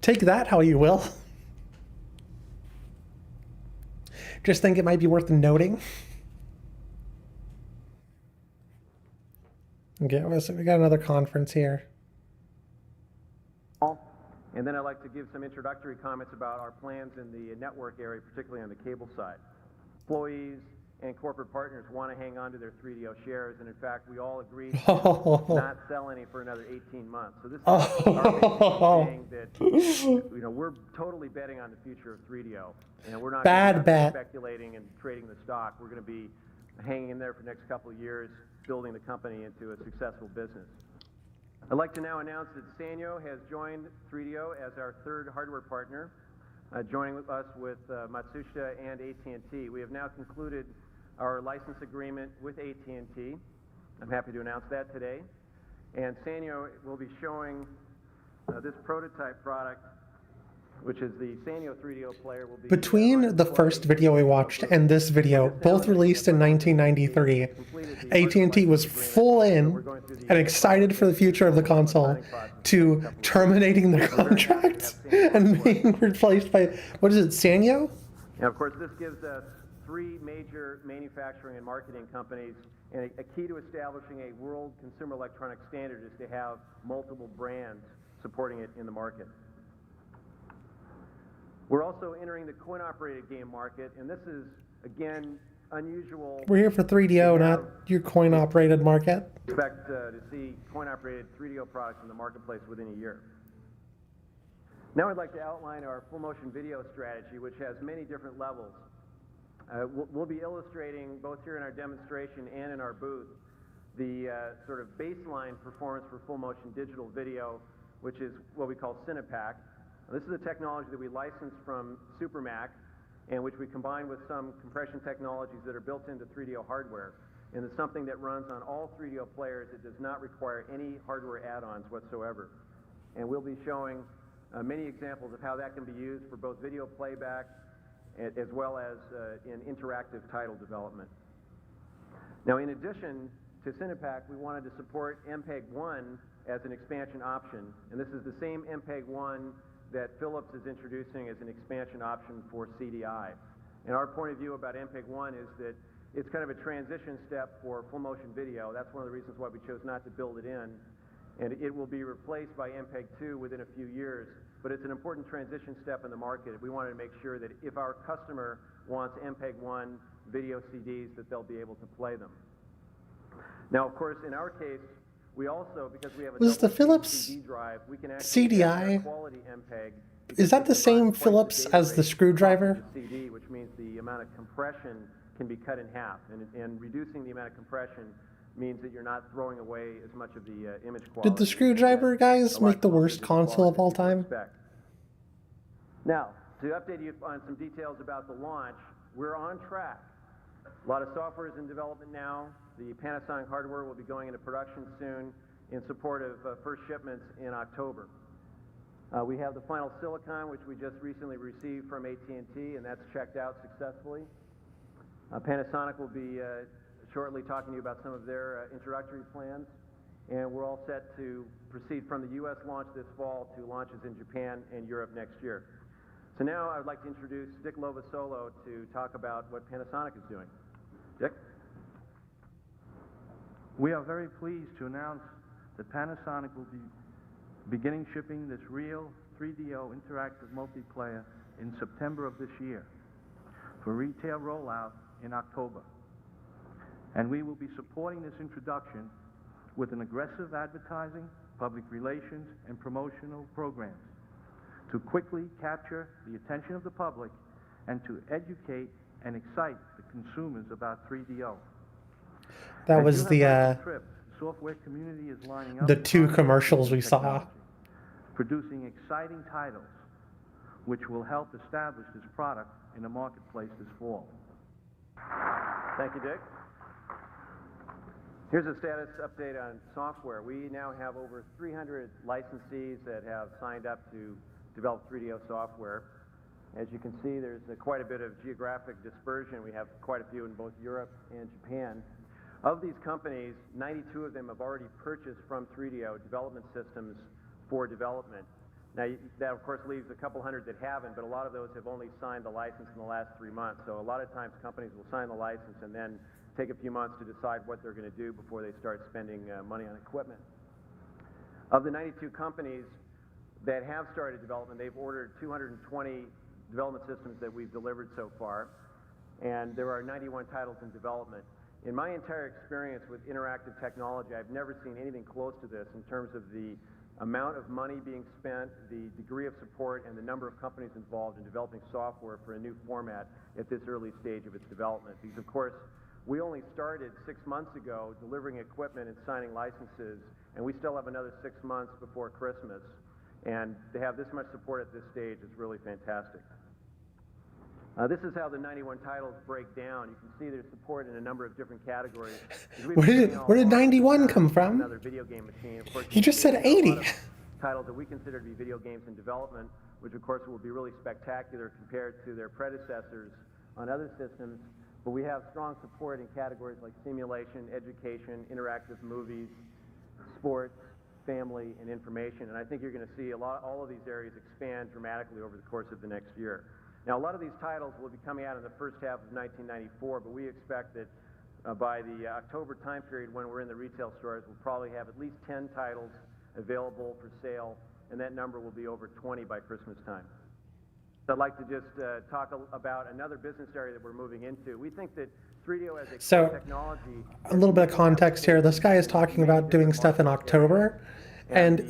Take that how you will. Just think it might be worth noting. Okay, so we got another conference here. And then I'd like to give some introductory comments about our plans in the network area, particularly on the cable side. Employees and corporate partners want to hang on to their 3DO shares, and in fact, we all agreed to not sell any for another 18 months. So this is our saying that we're totally betting on the future of 3DO, and we're not speculating and trading the stock. We're going to be hanging in there for the next couple of years, building the company into a successful business. I'd like to now announce that Sanyo has joined 3DO as our third hardware partner, joining us with Matsushita and AT&T. We have now concluded our license agreement with AT&T. I'm happy to announce that today. And Sanyo will be showing this prototype product, which is the Sanyo 3DO player. Will be Between the first video we watched and this video, both released in 1993, AT&T was full in and excited for the future of the console to terminating their contract and being replaced by, what is it, Sanyo? And of course, this gives us 3 major manufacturing and marketing companies, and a key to establishing a world consumer electronics standard is to have multiple brands supporting it in the market. We're also entering the coin-operated game market, and this is, again, unusual. We're here for 3DO, not your coin-operated market. Expect to see coin-operated 3DO products in the marketplace within a year. Now I'd like to outline our full-motion video strategy, which has many different levels. We'll be illustrating, both here in our demonstration and in our booth, the sort of baseline performance for full-motion digital video, which is what we call Cinepack. This is a technology that we licensed from Supermac, and which we combine with some compression technologies that are built into 3DO hardware. And it's something that runs on all 3DO players. It does not require any hardware add-ons whatsoever. And we'll be showing many examples of how that can be used for both video playback as well as in interactive title development. Now, in addition to Cinepack, we wanted to support MPEG-1 as an expansion option. And this is the same MPEG-1 that Philips is introducing as an expansion option for CDI. And our point of view about MPEG-1 is that it's kind of a transition step for full-motion video. That's one of the reasons why we chose not to build it in. And it will be replaced by MPEG-2 within a few years. But it's an important transition step in the market. We wanted to make sure that if our customer wants MPEG-1 video CDs, that they'll be able to play them. Now, of course, in our case, we also, because we have a Was the Philips CD drive, we can actually CDI, quality MPEG. is that the same Philips as the screwdriver? CD, which means the amount of compression can be cut in half. And reducing the amount of compression means that you're not throwing away as much of the image quality. Did the screwdriver guys make the worst console of all time? Now, to update you on some details about the launch, we're on track. A lot of software is in development now. The Panasonic hardware will be going into production soon in support of first shipments in October. We have the final silicon, which we just recently received from AT&T, and that's checked out successfully. Panasonic will be shortly talking to you about some of their introductory plans, and we're all set to proceed from the U.S. launch this fall to launches in Japan and Europe next year. So now I would like to introduce Dick Lovasolo to talk about what Panasonic is doing. Dick? We are very pleased to announce that Panasonic will be beginning shipping this real 3DO interactive multiplayer in September of this year for retail rollout in October. And we will be supporting this introduction with an aggressive advertising, public relations, and promotional programs to quickly capture the attention of the public and to educate and excite the consumers about 3DO. That was the software community is lining up 2 commercials we saw. Producing exciting titles which will help establish this product in the marketplace this fall. Thank you, Dick. Here's a status update on software. We now have over 300 licensees that have signed up to develop 3DO software. As you can see, there's quite a bit of geographic dispersion. We have quite a few in both Europe and Japan. Of these companies, 92 of them have already purchased from 3DO development systems for development. Now, that of course leaves a couple hundred that haven't, but a lot of those have only signed the license in the last 3 months. So a lot of times companies will sign the license and then take a few months to decide what they're going to do before they start spending money on equipment. Of the 92 companies that have started development, they've ordered 220 development systems that we've delivered so far, and there are 91 titles in development. In my entire experience with interactive technology, I've never seen anything close to this in terms of the amount of money being spent, the degree of support, and the number of companies involved in developing software for a new format at this early stage of its development. Because, of course, we only started 6 months ago delivering equipment and signing licenses, and we still have another 6 months before Christmas. And to have this much support at this stage is really fantastic. This is how the 91 titles break down. You can see there's support in a number of different categories. Where did 91 come from? Another video game machine. Of course, He just said 80. Titles that we consider to be video games in development, which of course will be really spectacular compared to their predecessors on other systems. But we have strong support in categories like simulation, education, interactive movies, sports, family, and information. And I think you're going to see all of these areas expand dramatically over the course of the next year. Now, a lot of these titles will be coming out in the first half of 1994, but we expect that by the October time period when we're in the retail stores, we'll probably have at least 10 titles available for sale, and that number will be over 20 by Christmas time. So I'd like to just talk about another business area that we're moving into. We think that 3DO as a technology... A little bit of context here. This guy is talking about doing stuff in October, and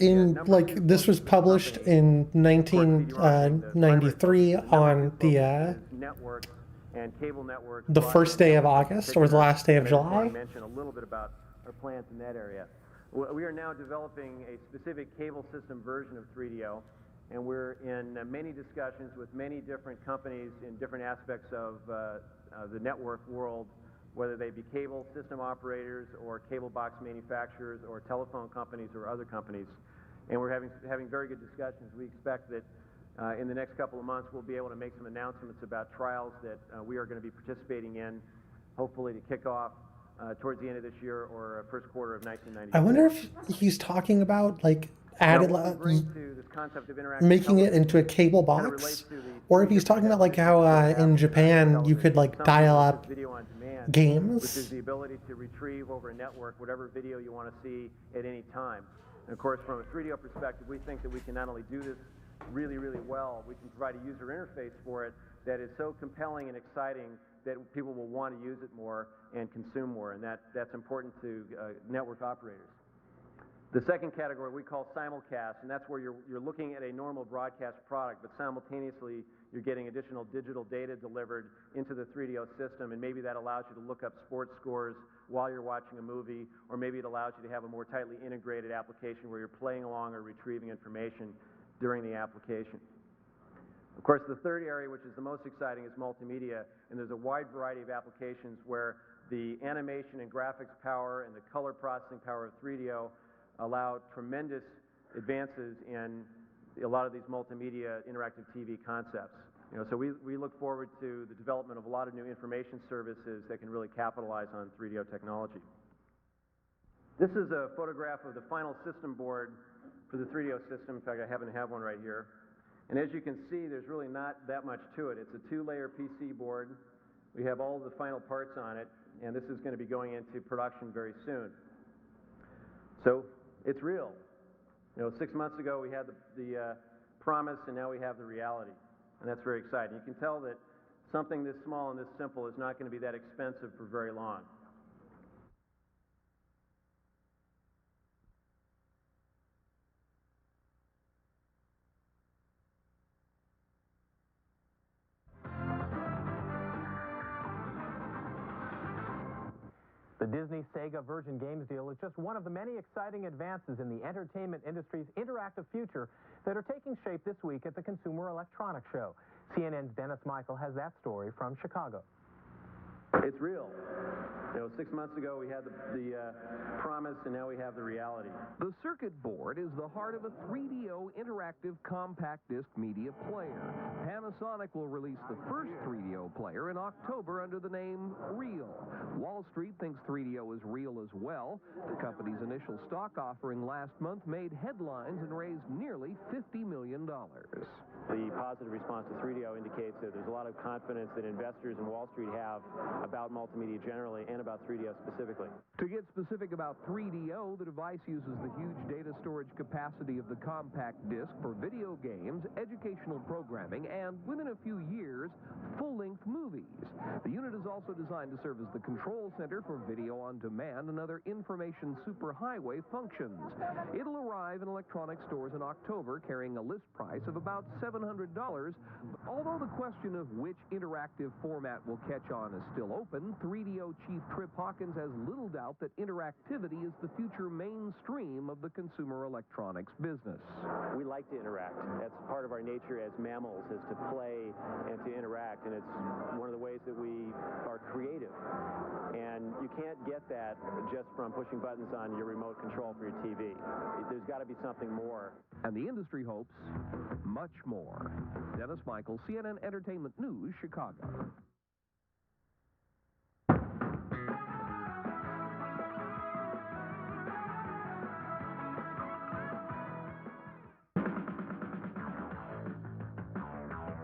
this was published in 1993 on the first day of August, or the last day of July. I want to mention a little bit about our plans in that area. We are now developing a specific cable system version of 3DO, and we're in many discussions with many different companies in different aspects of the network world, whether they be cable system operators or cable box manufacturers or telephone companies or other companies. And we're having very good discussions. We expect that in the next couple of months we'll be able to make some announcements about trials that we are going to be participating in, hopefully to kick off towards the end of this year or first quarter of 1994. I wonder if he's talking about making it into a cable box, or if he's talking about how in Japan you could dial up games. Which is the ability to retrieve over a network whatever video you want to see at any time. And of course, from a 3DO perspective, we think that we can not only do this really, really well, we can provide a user interface for it that is so compelling and exciting that people will want to use it more and consume more, and that's important to network operators. The second category we call simulcast, and that's where you're looking at a normal broadcast product, but simultaneously you're getting additional digital data delivered into the 3DO system, and maybe that allows you to look up sports scores while you're watching a movie, or maybe it allows you to have a more tightly integrated application where you're playing along or retrieving information during the application. Of course, the third area, which is the most exciting, is multimedia, and there's a wide variety of applications where the animation and graphics power and the color processing power of 3DO allow tremendous advances in a lot of these multimedia interactive TV concepts. So we look forward to the development of a lot of new information services that can really capitalize on 3DO technology. This is a photograph of the final system board for the 3DO system. In fact, I happen to have one right here. And as you can see, there's really not that much to it. It's a two-layer PC board. We have all of the final parts on it, and this is going to be going into production very soon. So it's real. 6 months ago we had the promise, and now we have the reality, and that's very exciting. You can tell that something this small and this simple is not going to be that expensive for very long. The Disney-Sega Virgin Games deal is just one of the many exciting advances in the entertainment industry's interactive future that are taking shape this week at the Consumer Electronics Show. CNN's Dennis Michael has that story from Chicago. It's real. 6 months ago we had the promise, and now we have the reality. The circuit board is the heart of a 3DO interactive compact disc media player. Panasonic will release the first 3DO player in October under the name Real. Wall Street thinks 3DO is real as well. The company's initial stock offering last month made headlines and raised nearly $50 million. The positive response to 3DO indicates that there's a lot of confidence that investors in Wall Street have about multimedia generally and about 3DO specifically. To get specific about 3DO, the device uses the huge data storage capacity of the compact disc for video games, educational programming, and within a few years, full-length movies. The unit is also designed to serve as the control center for video on demand and other information superhighway functions. It'll arrive in electronic stores in October, carrying a list price of about $700, although the question of which interactive format will catch on is still open. 3DO chief Trip Hawkins has little doubt that interactivity is the future mainstream of the consumer electronics business. We like to interact. That's part of our nature as mammals, is to play and to interact, and it's one of the ways that we are creative. And you can't get that just from pushing buttons on your remote control for your TV. There's got to be something more. And the industry hopes much more. Dennis Michael, CNN Entertainment News, Chicago.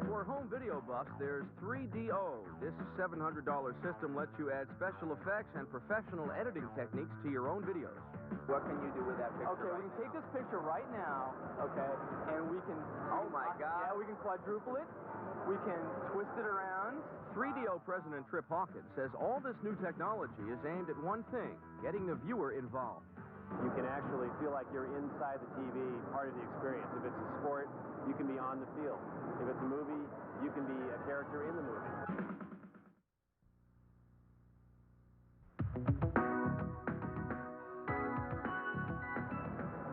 For home video buffs, there's 3DO. This $700 system lets you add special effects and professional editing techniques to your own videos. What can you do with that picture? Okay, we can take this picture right now, okay, and we can... Oh my God. Yeah, we can quadruple it. We can twist it around. 3DO President Trip Hawkins says all this new technology is aimed at one thing, getting the viewer involved. You can actually feel like you're inside the TV, part of the experience. If it's a sport, you can be on the field. If it's a movie, you can be a character in the movie.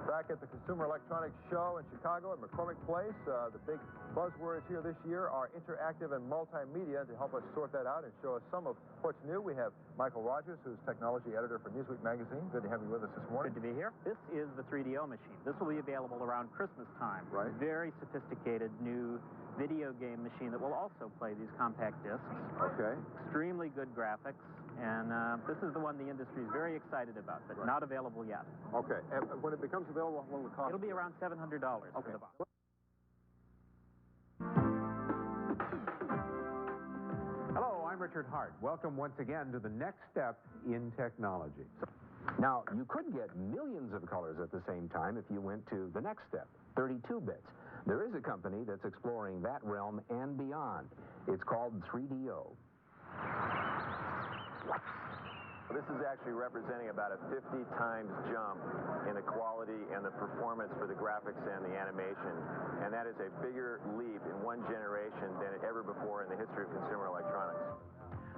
Back at the Consumer Electronics Show in Chicago at McCormick Place, the big buzzwords here this year are interactive and multimedia. To help us sort that out and show us some of what's new, we have Michael Rogers, who's technology editor for Newsweek magazine. Good to have you with us this morning. Good to be here. This is the 3DO machine. This will be available around Christmas time. Right. Very sophisticated new video game machine that will also play these compact discs. Okay. Extremely good graphics. And this is the one the industry is very excited about, but not available yet. Okay. And when it becomes available, what will it cost? It'll be around $700 for the box. Hello, I'm Richard Hart. Welcome once again to the next step in technology. Now, you could get millions of colors at the same time if you went to the next step, 32 bits. There is a company that's exploring that realm and beyond. It's called 3DO. This is actually representing about a 50 times jump in the quality and the performance for the graphics and the animation. And that is a bigger leap in one generation than ever before in the history of consumer electronics.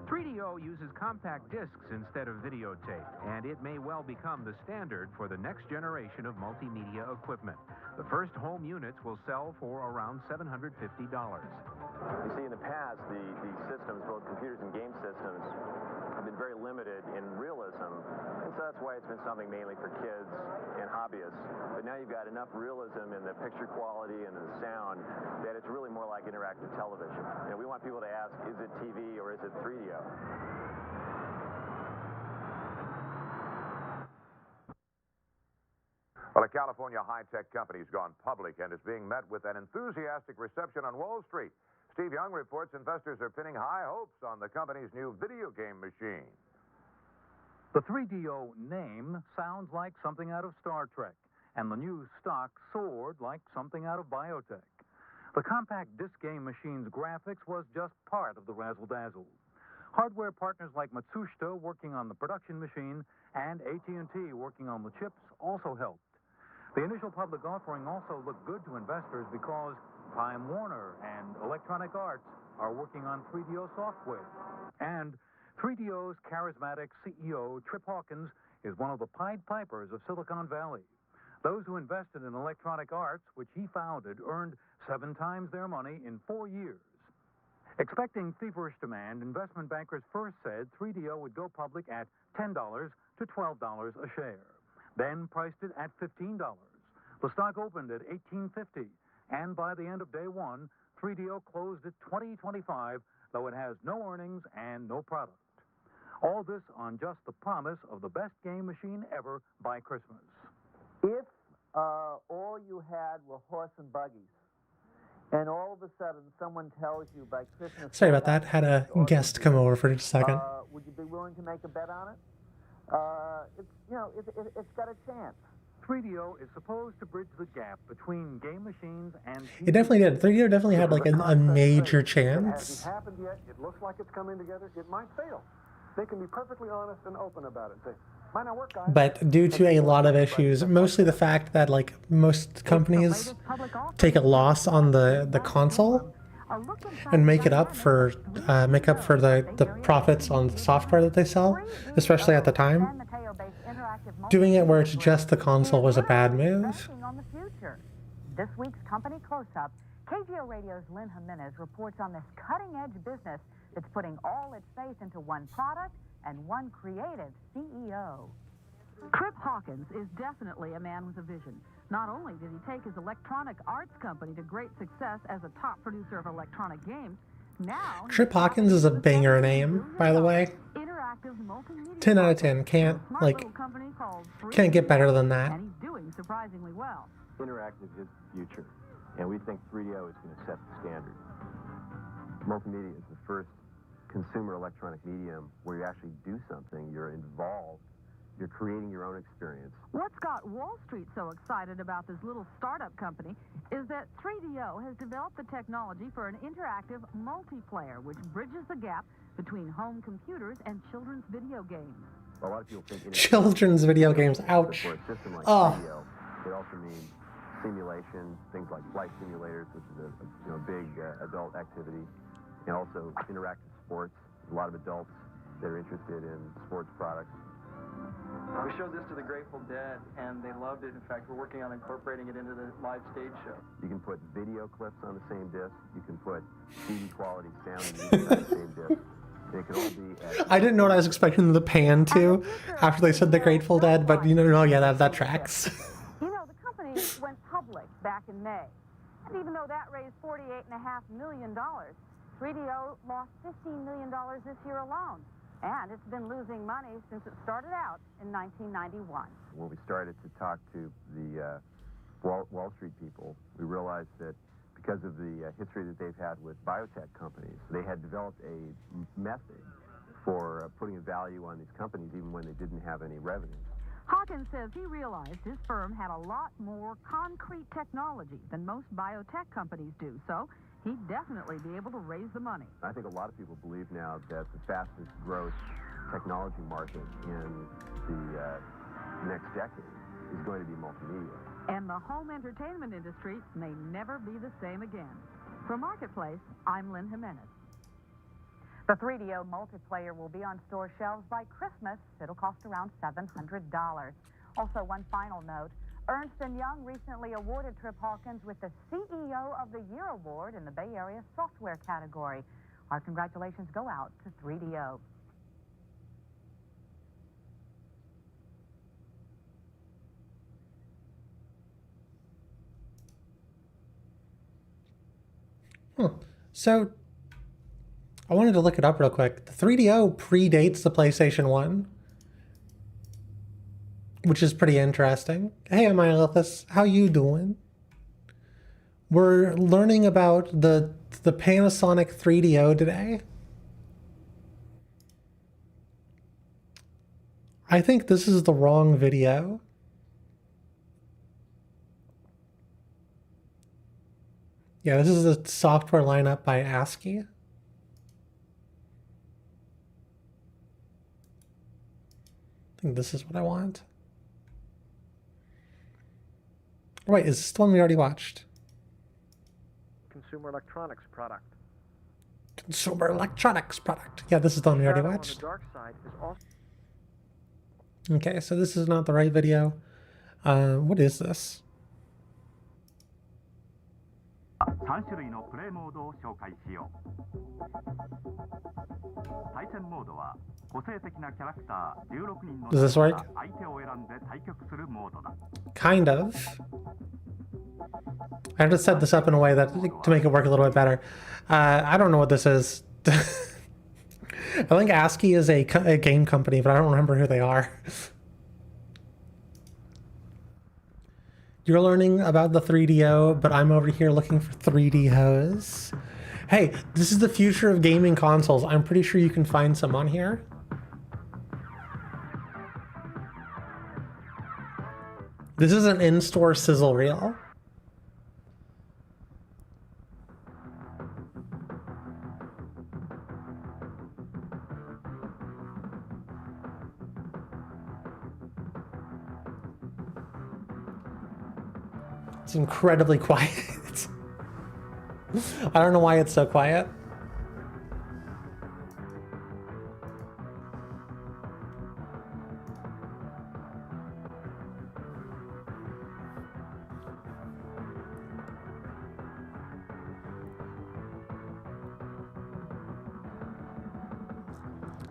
3DO uses compact discs instead of videotape, and it may well become the standard for the next generation of multimedia equipment. The first home units will sell for around $750. You see, in the past, the systems, both computers and game systems, have been very limited in realism, and so that's why it's been something mainly for kids and hobbyists. But now you've got enough realism in the picture quality and the sound that it's really more like interactive television. You know, we want people to ask, is it TV or is it 3DO? Well, a California high-tech company has gone public and is being met with an enthusiastic reception on Wall Street. Steve Young reports investors are pinning high hopes on the company's new video game machine. The 3DO name sounds like something out of Star Trek, and the new stock soared like something out of biotech. The compact disc game machine's graphics was just part of the razzle-dazzle. Hardware partners like Matsushita working on the production machine and AT&T working on the chips also helped. The initial public offering also looked good to investors because Time Warner and Electronic Arts are working on 3DO software. And 3DO's charismatic CEO, Trip Hawkins, is one of the Pied Pipers of Silicon Valley. Those who invested in Electronic Arts, which he founded, earned 7 times their money in 4 years. Expecting feverish demand, investment bankers first said 3DO would go public at $10 to $12 a share, then priced it at $15. The stock opened at $18.50. And by the end of day one, 3DO closed at $20.25, though it has no earnings and no product. All this on just the promise of the best game machine ever by Christmas. If all you had were horse and buggies, and all of a sudden someone tells you by Christmas... Sorry about that. Had a guest come over for just a second. Would you be willing to make a bet on it? It's got a chance. 3DO is supposed to bridge the gap between game machines and... It definitely did. 3DO definitely had like a major It chance. hasn't happened yet. It looks like it's coming together. It might fail. They can be perfectly honest and open about it. Say, might not work, guys. But due to a lot of issues, mostly the fact that like most companies take a loss on the console, and make up for the profits on the software that they sell, especially at the time. Doing it where it's just the console was a bad move. This week's Company Close-Up, KGO Radio's Lynn Jimenez reports on this cutting-edge business that's putting all its faith into one product and one creative CEO. Trip Hawkins is definitely a man with a vision. Not only did he take his electronic arts company to great success as a top producer of electronic games, now Trip Hawkins is a banger name, by the way. 10 out of 10. Can't get better than that. and he's doing surprisingly well. Interactive is the future, and we think 3DO is going to set the standard. Multimedia is the first consumer electronic medium where you actually do something, you're involved, you're creating your own experience. What's got Wall Street so excited about this little startup company is that 3DO has developed the technology for an interactive multiplayer, which bridges the gap between home computers and children's video games. A lot of people think Children's video games, ouch. For a system like Oh. 3DO, it also means simulation, things like flight simulators, which is a big adult activity, and also interactive sports. There's a lot of adults that are interested in sports products. We showed this to the Grateful Dead, and they loved it. In fact, we're working on incorporating it into the live stage show. You can put video clips on the same disc. You can put CD quality sound and music on the same disc. They can all be I didn't know what I was expecting the pan to after they said the Grateful Dead, but no, yeah, that tracks. You know, the company went public back in May. And even though that raised $48.5 million, 3DO lost $15 million this year alone. And it's been losing money since it started out in 1991. When we started to talk to the Wall Street people, we realized that because of the history that they've had with biotech companies, they had developed a method for putting a value on these companies even when they didn't have any revenue. Hawkins says he realized his firm had a lot more concrete technology than most biotech companies do, so he'd definitely be able to raise the money. I think a lot of people believe now that the fastest growth technology market in the next decade is going to be multimedia. And the home entertainment industry may never be the same again. For Marketplace, I'm Lynn Jimenez. The 3DO multiplayer will be on store shelves by Christmas. It'll cost around $700. Also, one final note. Ernst & Young recently awarded Trip Hawkins with the CEO of the Year Award in the Bay Area software category. Our congratulations go out to 3DO. Huh. So, I wanted to look it up real quick. The 3DO predates the PlayStation 1, which is pretty interesting. Hey, Amylithus, how you doing? We're learning about the Panasonic 3DO today. I think this is the wrong video. Yeah, this is a software lineup by ASCII. I think this is what I want. Wait, is this the one we already watched? Consumer electronics product. Consumer electronics product. Yeah, this is the one we already watched. On the dark side is also Okay, so this is not the right video. What is this? 3種類のプレイモードを紹介しよう。対戦モードは個性的なキャラクター16人の Does this work? 相手を選んで対局するモードだ。 Kind of. I have to set this up in a way that to make it work a little bit better. I don't know what this is. I think ASCII is a game company, but I don't remember who they are. You're learning about the 3DO, but I'm over here looking for 3DOs. Hey, this is the future of gaming consoles. I'm pretty sure you can find some on here. This is an in-store sizzle reel. It's incredibly quiet. I don't know why it's so quiet.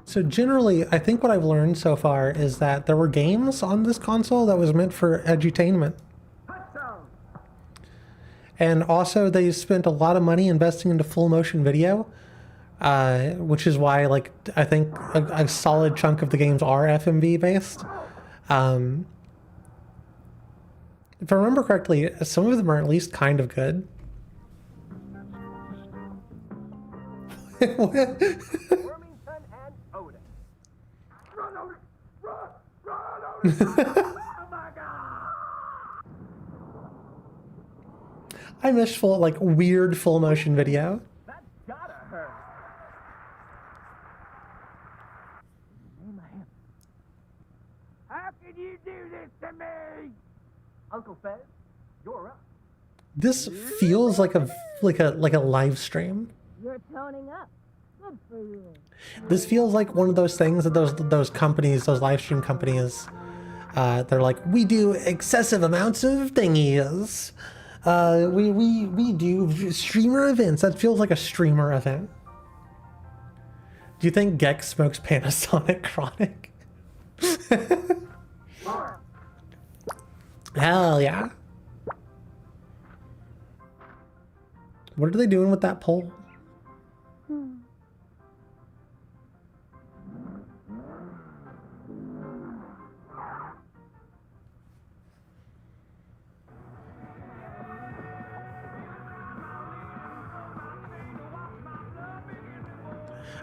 So generally, I think what I've learned so far is that there were games on this console that was meant for edutainment. And also they spent a lot of money investing into full motion video, which is why, like, I think a solid chunk of the games are FMV based. If I remember correctly, some of them are at least kind of good. I miss weird full motion video. That gotta hurt. How can you do this to me? Uncle Fez, you're up. This feels like a live stream. You're toning up. Good for you. This feels like one of those things that those companies, those live stream companies, they're like, we do excessive amounts of thingies. We do streamer events. That feels like a streamer event. Do you think Gex smokes Panasonic Chronic? Hell yeah. What are they doing with that pole?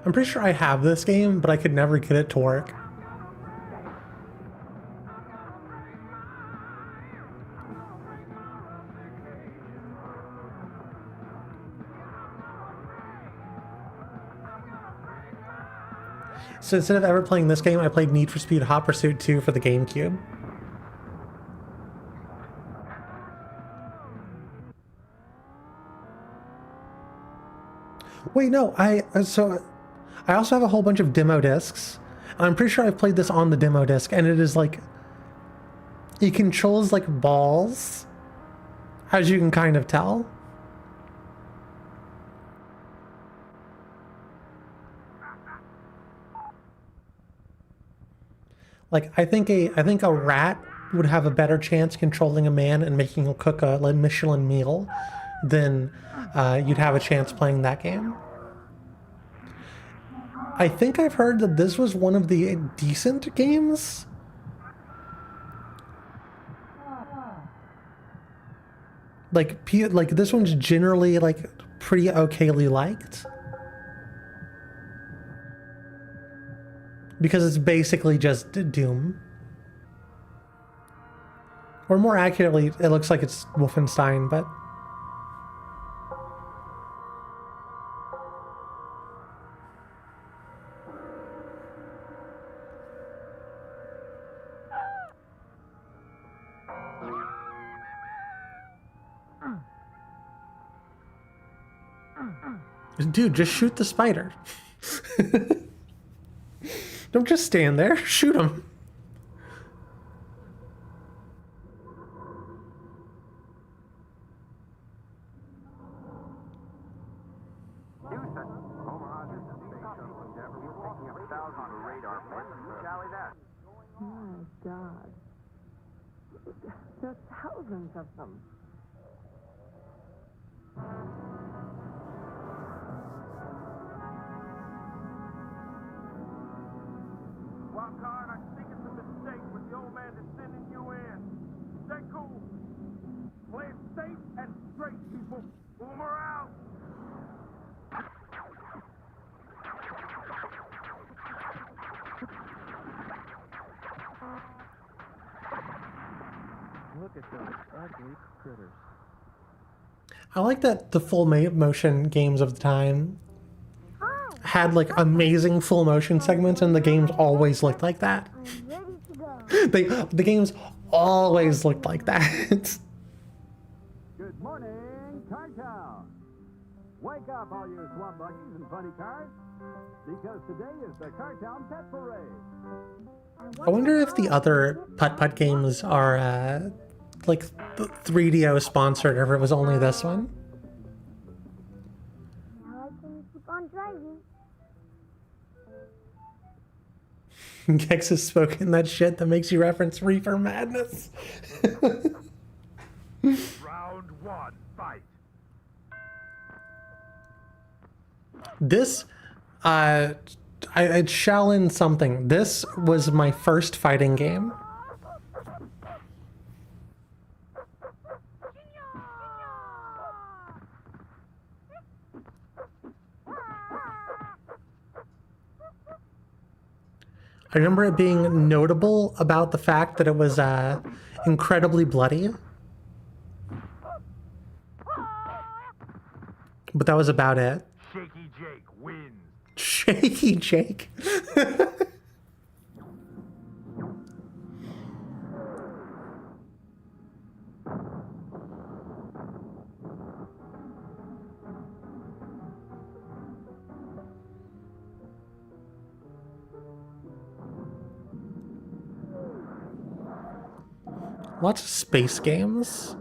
I'm pretty sure I have this game, but I could never get it to work. So instead of ever playing this game, I played Need for Speed Hot Pursuit 2 for the GameCube. Wait, no, I also have a whole bunch of demo discs. I'm pretty sure I've played this on the demo disc, and it is like, it controls like balls, as you can kind of tell. Like, I think a rat would have a better chance controlling a man and making him cook a Michelin meal than you'd have a chance playing that game. I think I've heard that this was one of the decent games. Like this one's generally like pretty okayly liked. Because it's basically just Doom. Or more accurately, it looks like it's Wolfenstein, but... Dude, just shoot the spider. Don't just stand there. Shoot him. My God. There are thousands of them. Wild card, I think it's a mistake, but the old man is sending you in. Stay cool. Play it safe and straight, people. Boomer out. Look at those ugly critters. I like that the full motion games of the time had like amazing full motion segments, and the games always looked like that. The games always looked like that. Good morning, Cartown. Wake up, all you swamp buggies and funny cars, because today is the Cartown Pet Parade. I wonder if the other putt-putt games are, like, 3DO sponsored, or if it was only this one. Now I can keep on driving. Gex has spoken that shit that makes you reference Reefer Madness. Round one, fight. This, I'd shell in something. This was my first fighting game. I remember it being notable about the fact that it was incredibly bloody. But that was about it. Shaky Jake wins. Shaky Jake. Lots of space games.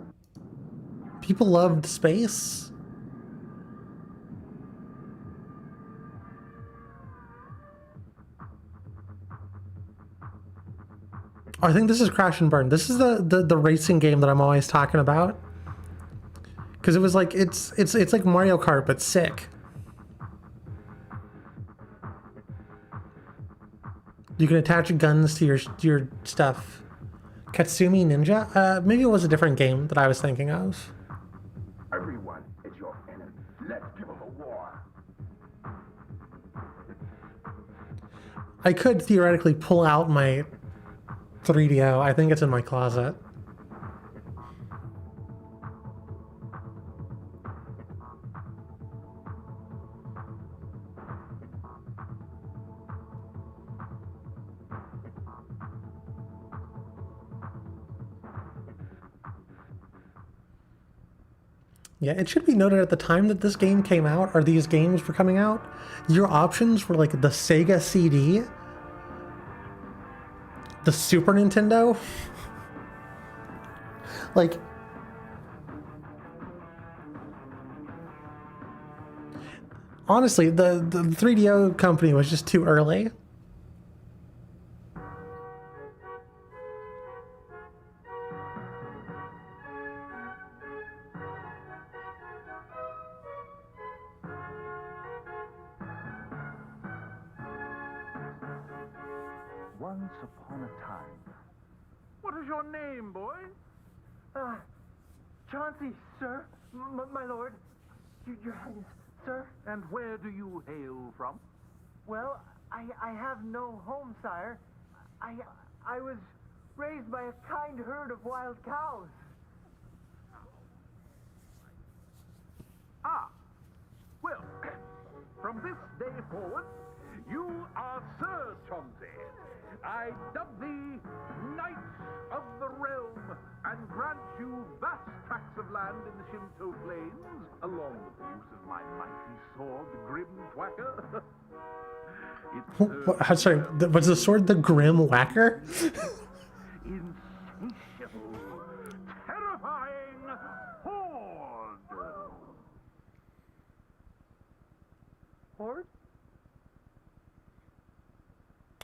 People loved space. Oh, I think this is Crash and Burn. This is the racing game that I'm always talking about. Because it was like it's like Mario Kart but sick. You can attach guns to your stuff. Katsumi Ninja? Maybe it was a different game that I was thinking of. Everyone is your enemy. Let's give them a war. I could theoretically pull out my 3DO. I think it's in my closet. Yeah, it should be noted at the time that this game came out, or these games were coming out, your options were like the Sega CD, the Super Nintendo, like, honestly, the 3DO company was just too early. Once upon a time. What is your name, boy? Chauncey, sir. My lord. Your Highness, sir. And where do you hail from? Well, I have no home, sire. I was raised by a kind herd of wild cows. Ah, well, from this day forward, you are Sir Chauncey. I dub thee Knight of the Realm and grant you vast tracts of land in the Shinto Plains, along with the use of my mighty sword, the Grim Thwacker. I'm sorry, was the sword the Grim Whacker? Insatiable, terrifying horde. Horde?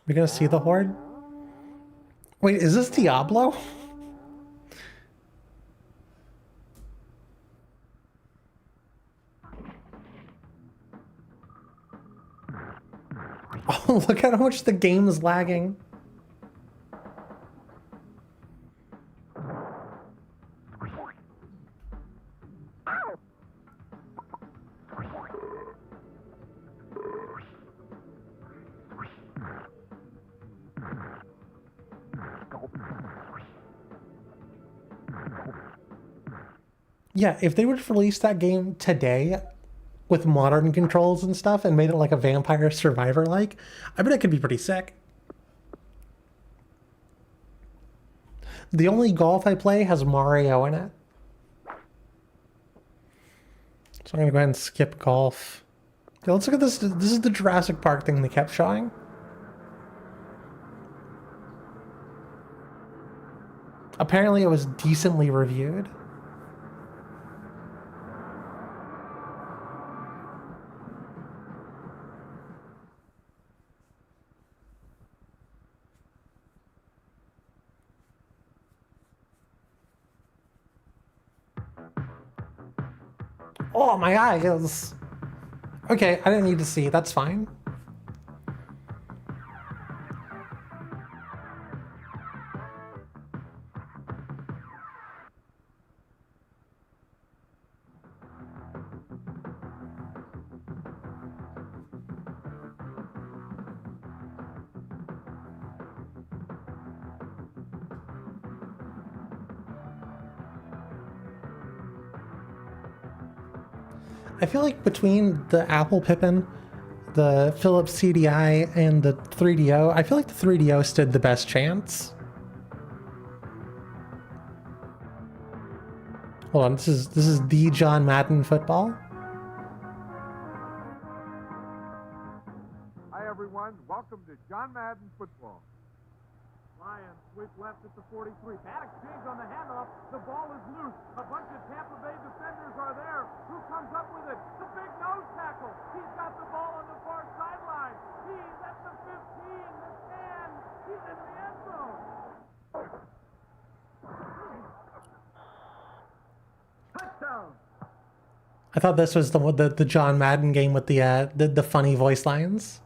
We're gonna see the horde? Wait, is this Diablo? Oh, look at how much the game is lagging. Yeah, if they would have released that game today with modern controls and stuff and made it like a Vampire Survivor like, I bet it could be pretty sick. The only golf I play has Mario in it. So I'm gonna go ahead and skip golf. Okay, let's look at this. This is the Jurassic Park thing they kept showing. Apparently it was decently reviewed. Oh, my eyes! Okay, I didn't need to see. That's fine. I feel like between the Apple Pippin, the Philips CDI, and the 3DO, I feel like the 3DO stood the best chance. Hold on, this is the John Madden football. Hi, everyone. Welcome to John Madden Football. Lions sweep left at the 43. Bad exchange on the handoff. The ball is loose. A bunch of Tampa Bay defenders are there. Who comes up with it? The big nose tackle. He's got the ball on the far sideline. He's at the 15, the 10. He's in the end zone. Touchdown. I thought this was the John Madden game with the funny voice lines.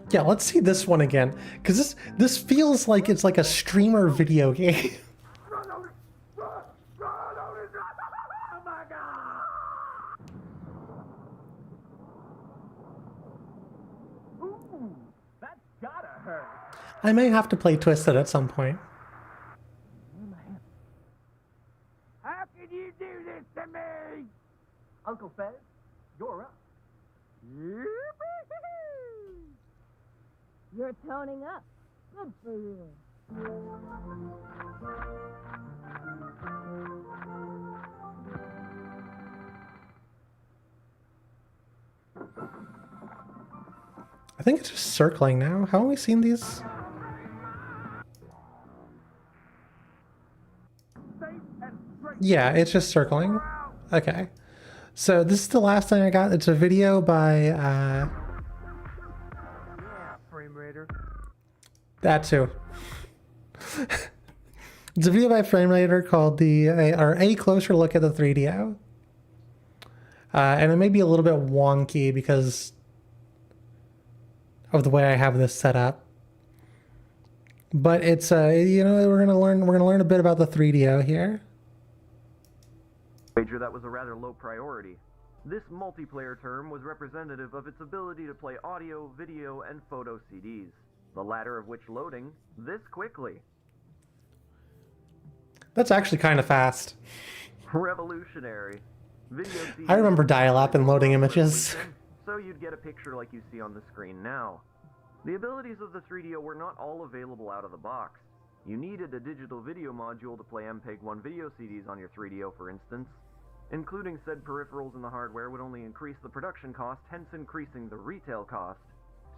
Yeah, let's see this one again, because this feels like it's like a streamer video game. Ooh, that's gotta hurt. I may have to play Twisted at some point. How can you do this to me? Uncle Fez, you're up. You're toning up. Good for you. I think it's just circling now. How have we seen these? Yeah, it's just circling. Okay. So this is the last thing I got. It's a video by Yeah, Frame Raider. that too. It's a video by Frame Raider called a closer look at the 3DO. And it may be a little bit wonky because of the way I have this set up. But it's you know, we're gonna learn a bit about the 3DO here. Wager that was a rather low priority. This multiplayer term was representative of its ability to play audio, video, and photo CDs, the latter of which loading this quickly. That's actually kind of fast. Revolutionary. Video CDs I remember dial-up and loading images. so you'd get a picture like you see on the screen now. The abilities of the 3DO were not all available out of the box. You needed a digital video module to play MPEG-1 video CDs on your 3DO, for instance. Including said peripherals in the hardware would only increase the production cost, hence increasing the retail cost.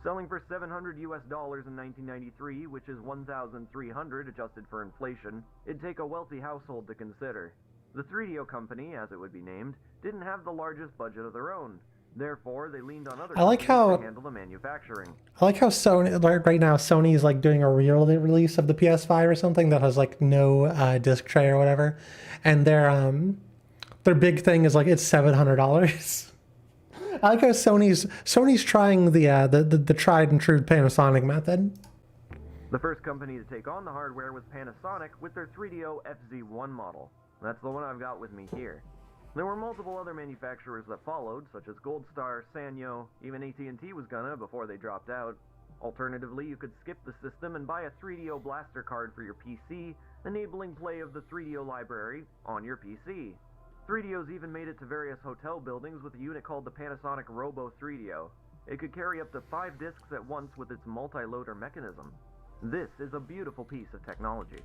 Selling for $700 US in 1993, which is $1,300 adjusted for inflation, it'd take a wealthy household to consider. The 3DO company, as it would be named, didn't have the largest budget of their own. Therefore, they leaned on other companies to handle the manufacturing. I like how Sony, like right now, Sony is like doing a real release of the PS5 or something that has like no disc tray or whatever, and their big thing is like it's $700. I like how Sony's trying the tried and true Panasonic method. The first company to take on the hardware was Panasonic with their 3DO FZ1 model. That's the one I've got with me here. There were multiple other manufacturers that followed, such as Gold Star, Sanyo, even AT&T was gonna before they dropped out. Alternatively, you could skip the system and buy a 3DO blaster card for your PC, enabling play of the 3DO library on your PC. 3DOs even made it to various hotel buildings with a unit called the Panasonic Robo 3DO. It could carry up to 5 discs at once with its multi-loader mechanism. This is a beautiful piece of technology.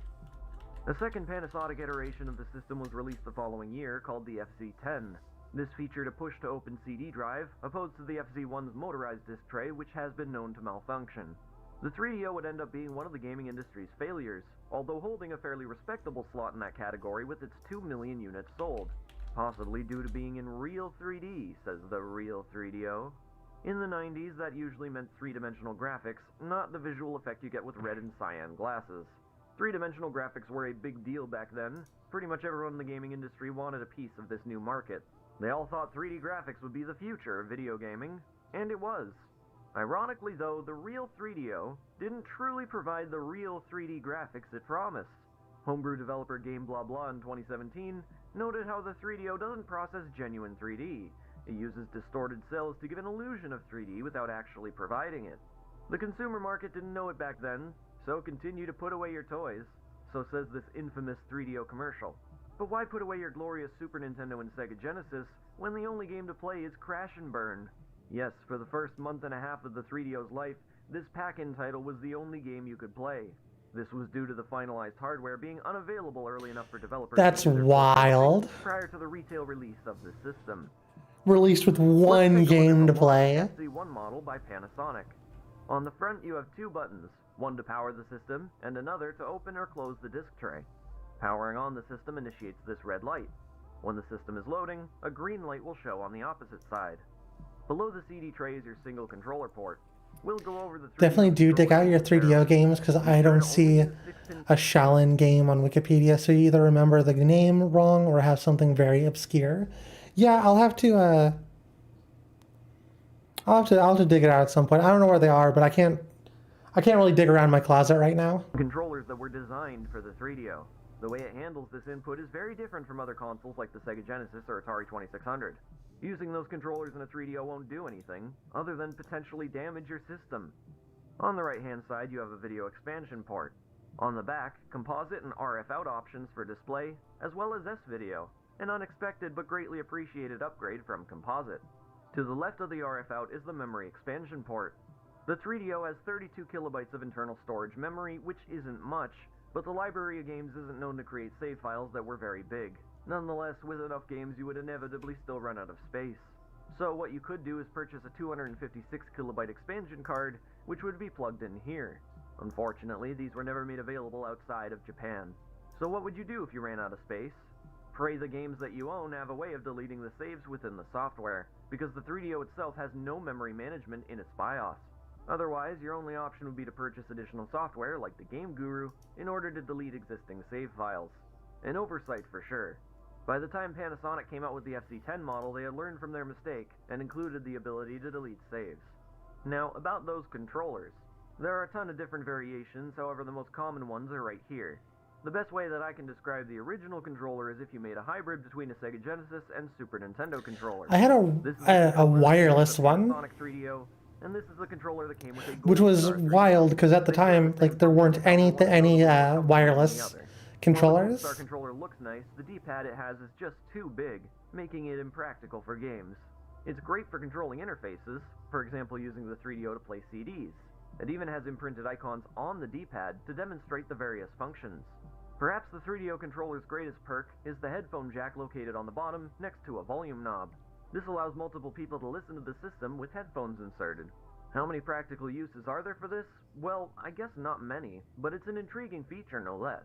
A second Panasonic iteration of the system was released the following year, called the FC10. This featured a push-to-open CD drive, opposed to the FC1's motorized disc tray, which has been known to malfunction. The 3DO would end up being one of the gaming industry's failures, although holding a fairly respectable slot in that category with its 2 million units sold. Possibly due to being in real 3D, says the real 3DO. In the 90s, that usually meant three-dimensional graphics, not the visual effect you get with red and cyan glasses. Three-dimensional graphics were a big deal back then. Pretty much everyone in the gaming industry wanted a piece of this new market. They all thought 3D graphics would be the future of video gaming, and it was. Ironically though, the real 3DO didn't truly provide the real 3D graphics it promised. Homebrew developer Game Blah Blah in 2017 noted how the 3DO doesn't process genuine 3D. It uses distorted cells to give an illusion of 3D without actually providing it. The consumer market didn't know it back then, so continue to put away your toys, so says this infamous 3DO commercial. But why put away your glorious Super Nintendo and Sega Genesis when the only game to play is Crash and Burn? Yes, for the first month and a half of the 3DO's life, this pack-in title was the only game you could play. This was due to the finalized hardware being unavailable early enough for developers That's wild. prior to the retail release of the system. Released with one game to play. FC1 model by Panasonic. On the front you have 2 buttons, one to power the system and another to open or close the disc tray. Powering on the system initiates this red light. When the system is loading, a green light will show on the opposite side. Below the CD tray is your single controller port. We'll go over the Definitely do dig out your 3DO games, because I don't see a Shaolin game on Wikipedia, so you either remember the name wrong or have something very obscure. Yeah, I'll have to dig it out at some point. I don't know where they are, but I can't really dig around my closet right now. Controllers that were designed for the 3DO. The way it handles this input is very different from other consoles like the Sega Genesis or Atari 2600. Using those controllers in a 3DO won't do anything, other than potentially damage your system. On the right-hand side, you have a video expansion port. On the back, composite and RF out options for display, as well as S-video, an unexpected but greatly appreciated upgrade from composite. To the left of the RF out is the memory expansion port. The 3DO has 32 kilobytes of internal storage memory, which isn't much, but the library of games isn't known to create save files that were very big. Nonetheless, with enough games you would inevitably still run out of space. So what you could do is purchase a 256 kilobyte expansion card, which would be plugged in here. Unfortunately, these were never made available outside of Japan. So what would you do if you ran out of space? Pray the games that you own have a way of deleting the saves within the software, because the 3DO itself has no memory management in its BIOS. Otherwise, your only option would be to purchase additional software, like the Game Guru, in order to delete existing save files. An oversight for sure. By the time Panasonic came out with the FC10 model, they had learned from their mistake, and included the ability to delete saves. Now, about those controllers. There are a ton of different variations, however the most common ones are right here. The best way that I can describe the original controller is if you made a hybrid between a Sega Genesis and Super Nintendo controller. I had a wireless one, Panasonic 3DO, and this is the controller that came with a which was wild because at the time, like, there weren't any wireless controllers. While the controller looks nice, the D-pad it has is just too big, making it impractical for games. It's great for controlling interfaces, for example using the 3DO to play CDs. It even has imprinted icons on the D-pad to demonstrate the various functions. Perhaps the 3DO controller's greatest perk is the headphone jack located on the bottom next to a volume knob. This allows multiple people to listen to the system with headphones inserted. How many practical uses are there for this? Well, I guess not many, but it's an intriguing feature no less.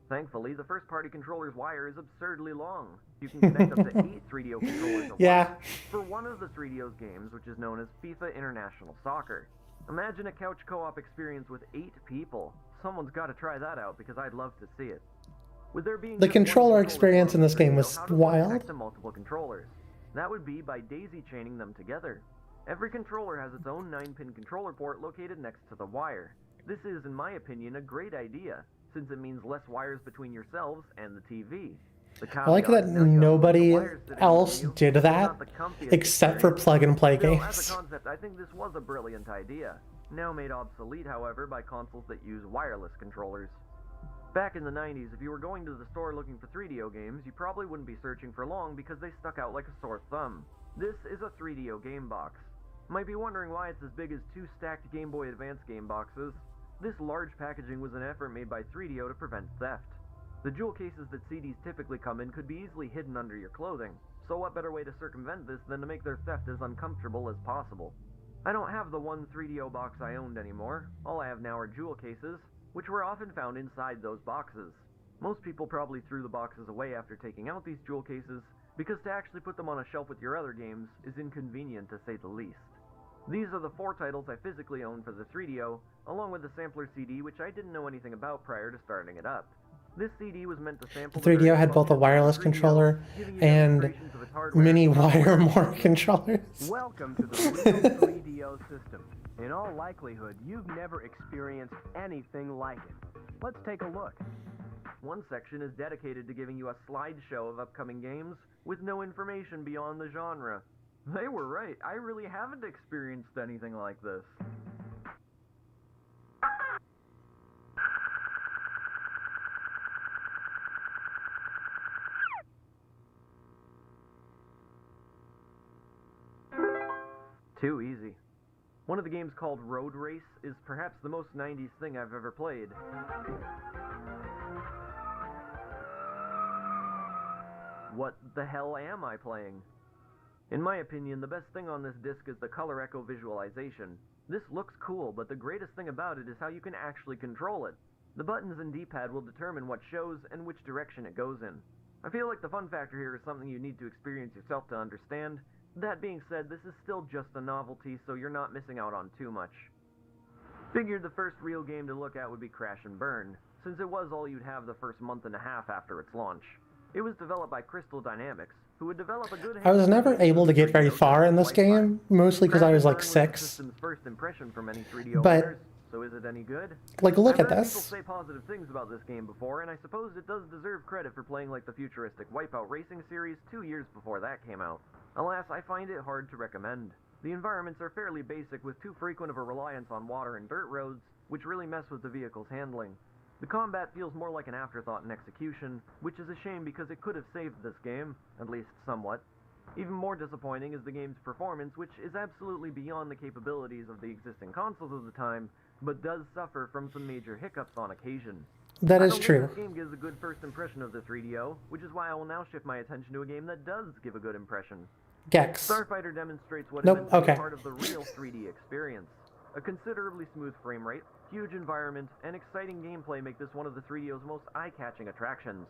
Thankfully, the first-party controller's wire is absurdly long. You can connect up to 8 3DO controllers at once for one of the 3DO's games, which is known as FIFA International Soccer. Imagine a couch co-op experience with 8 people. Someone's got to try that out because I'd love to see it. With there being the controller experience in this game was wild. To multiple controllers. That would be by daisy chaining them together. Every controller has its own 9-pin controller port located next to the wire. This is, in my opinion, a great idea, since it means less wires between yourselves and the TV. I like that nobody else did that except for plug-and-play games. As a concept, I think this was a brilliant idea. Now made obsolete, however, by consoles that use wireless controllers. Back in the 90s, if you were going to the store looking for 3DO games, you probably wouldn't be searching for long because they stuck out like a sore thumb. This is a 3DO game box. Might be wondering why it's as big as 2 stacked Game Boy Advance game boxes. This large packaging was an effort made by 3DO to prevent theft. The jewel cases that CDs typically come in could be easily hidden under your clothing, so what better way to circumvent this than to make their theft as uncomfortable as possible? I don't have the one 3DO box I owned anymore. All I have now are jewel cases, which were often found inside those boxes. Most people probably threw the boxes away after taking out these jewel cases, because to actually put them on a shelf with your other games is inconvenient to say the least. These are the 4 titles I physically own for the 3DO, along with the sampler CD which I didn't know anything about prior to starting it up. This CD was meant to sample The 3DO had both a wireless controller and mini wire controllers. Welcome to the real 3DO system. In all likelihood, you've never experienced anything like it. Let's take a look. One section is dedicated to giving you a slideshow of upcoming games with no information beyond the genre. They were right, I really haven't experienced anything like this. Too easy. One of the games called Road Race is perhaps the most 90s thing I've ever played. What the hell am I playing? In my opinion, the best thing on this disc is the color echo visualization. This looks cool, but the greatest thing about it is how you can actually control it. The buttons and D-pad will determine what shows and which direction it goes in. I feel like the fun factor here is something you need to experience yourself to understand. That being said, this is still just a novelty, so you're not missing out on too much. Figured the first real game to look at would be Crash and Burn, since it was all you'd have the first month and a half after its launch. It was developed by Crystal Dynamics, who would develop a good... I was never able to get very far in this game, mostly because I was like 6. First impression from any 3DO but owners, so is it any good? like, look at I've heard this. people say positive things about this game before, and I suppose it does deserve credit for playing like the futuristic Wipeout Racing series 2 years before that came out. Alas, I find it hard to recommend. The environments are fairly basic with too frequent of a reliance on water and dirt roads, which really mess with the vehicle's handling. The combat feels more like an afterthought in execution, which is a shame because it could have saved this game, at least somewhat. Even more disappointing is the game's performance, which is absolutely beyond the capabilities of the existing consoles of the time, but does suffer from some major hiccups on occasion. That is I don't true. think this game gives a good first impression of the 3DO, which is why I will now shift my attention to a game that does give a good impression. Gex. Starfighter demonstrates what Nope, is meant to be okay. part of the real 3D experience. A considerably smooth frame rate, huge environment, and exciting gameplay make this one of the 3DO's most eye-catching attractions.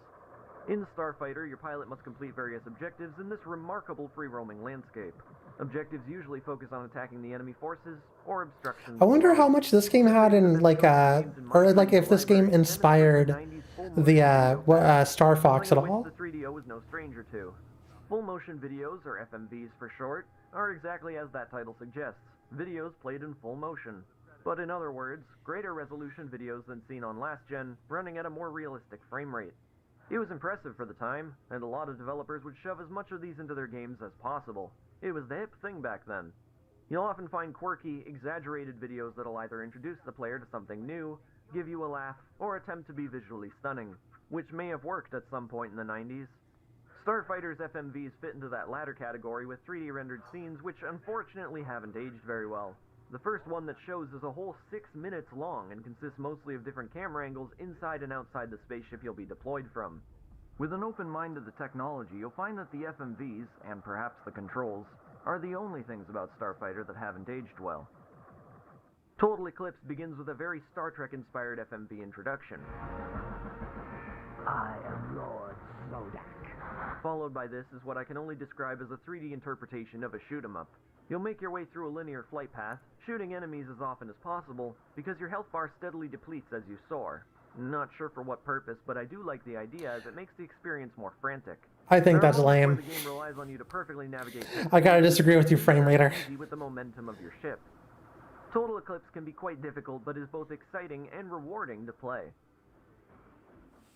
In Starfighter, your pilot must complete various objectives in this remarkable free-roaming landscape. Objectives usually focus on attacking the enemy forces or obstructions. I wonder how much this game had in, like, or like if this game inspired the Star Fox at all. The 3DO was no stranger to. Full motion videos, or FMVs for short, are exactly as that title suggests, videos played in full motion. But in other words, greater resolution videos than seen on last gen, running at a more realistic frame rate. It was impressive for the time, and a lot of developers would shove as much of these into their games as possible. It was the hip thing back then. You'll often find quirky, exaggerated videos that'll either introduce the player to something new, give you a laugh, or attempt to be visually stunning, which may have worked at some point in the 90s. Starfighter's FMVs fit into that latter category with 3D rendered scenes which unfortunately haven't aged very well. The first one that shows is a whole 6 minutes long and consists mostly of different camera angles inside and outside the spaceship you'll be deployed from. With an open mind to the technology, you'll find that the FMVs, and perhaps the controls, are the only things about Starfighter that haven't aged well. Total Eclipse begins with a very Star Trek-inspired FMV introduction. I am Lord Zodak. Followed by this is what I can only describe as a 3D interpretation of a shoot-'em-up. You'll make your way through a linear flight path, shooting enemies as often as possible, because your health bar steadily depletes as you soar. Not sure for what purpose, but I do like the idea as it makes the experience more frantic. I think that's lame. The game relies on you to perfectly navigate I gotta disagree with you, frame rater. with the momentum of your ship. Total Eclipse can be quite difficult, but is both exciting and rewarding to play.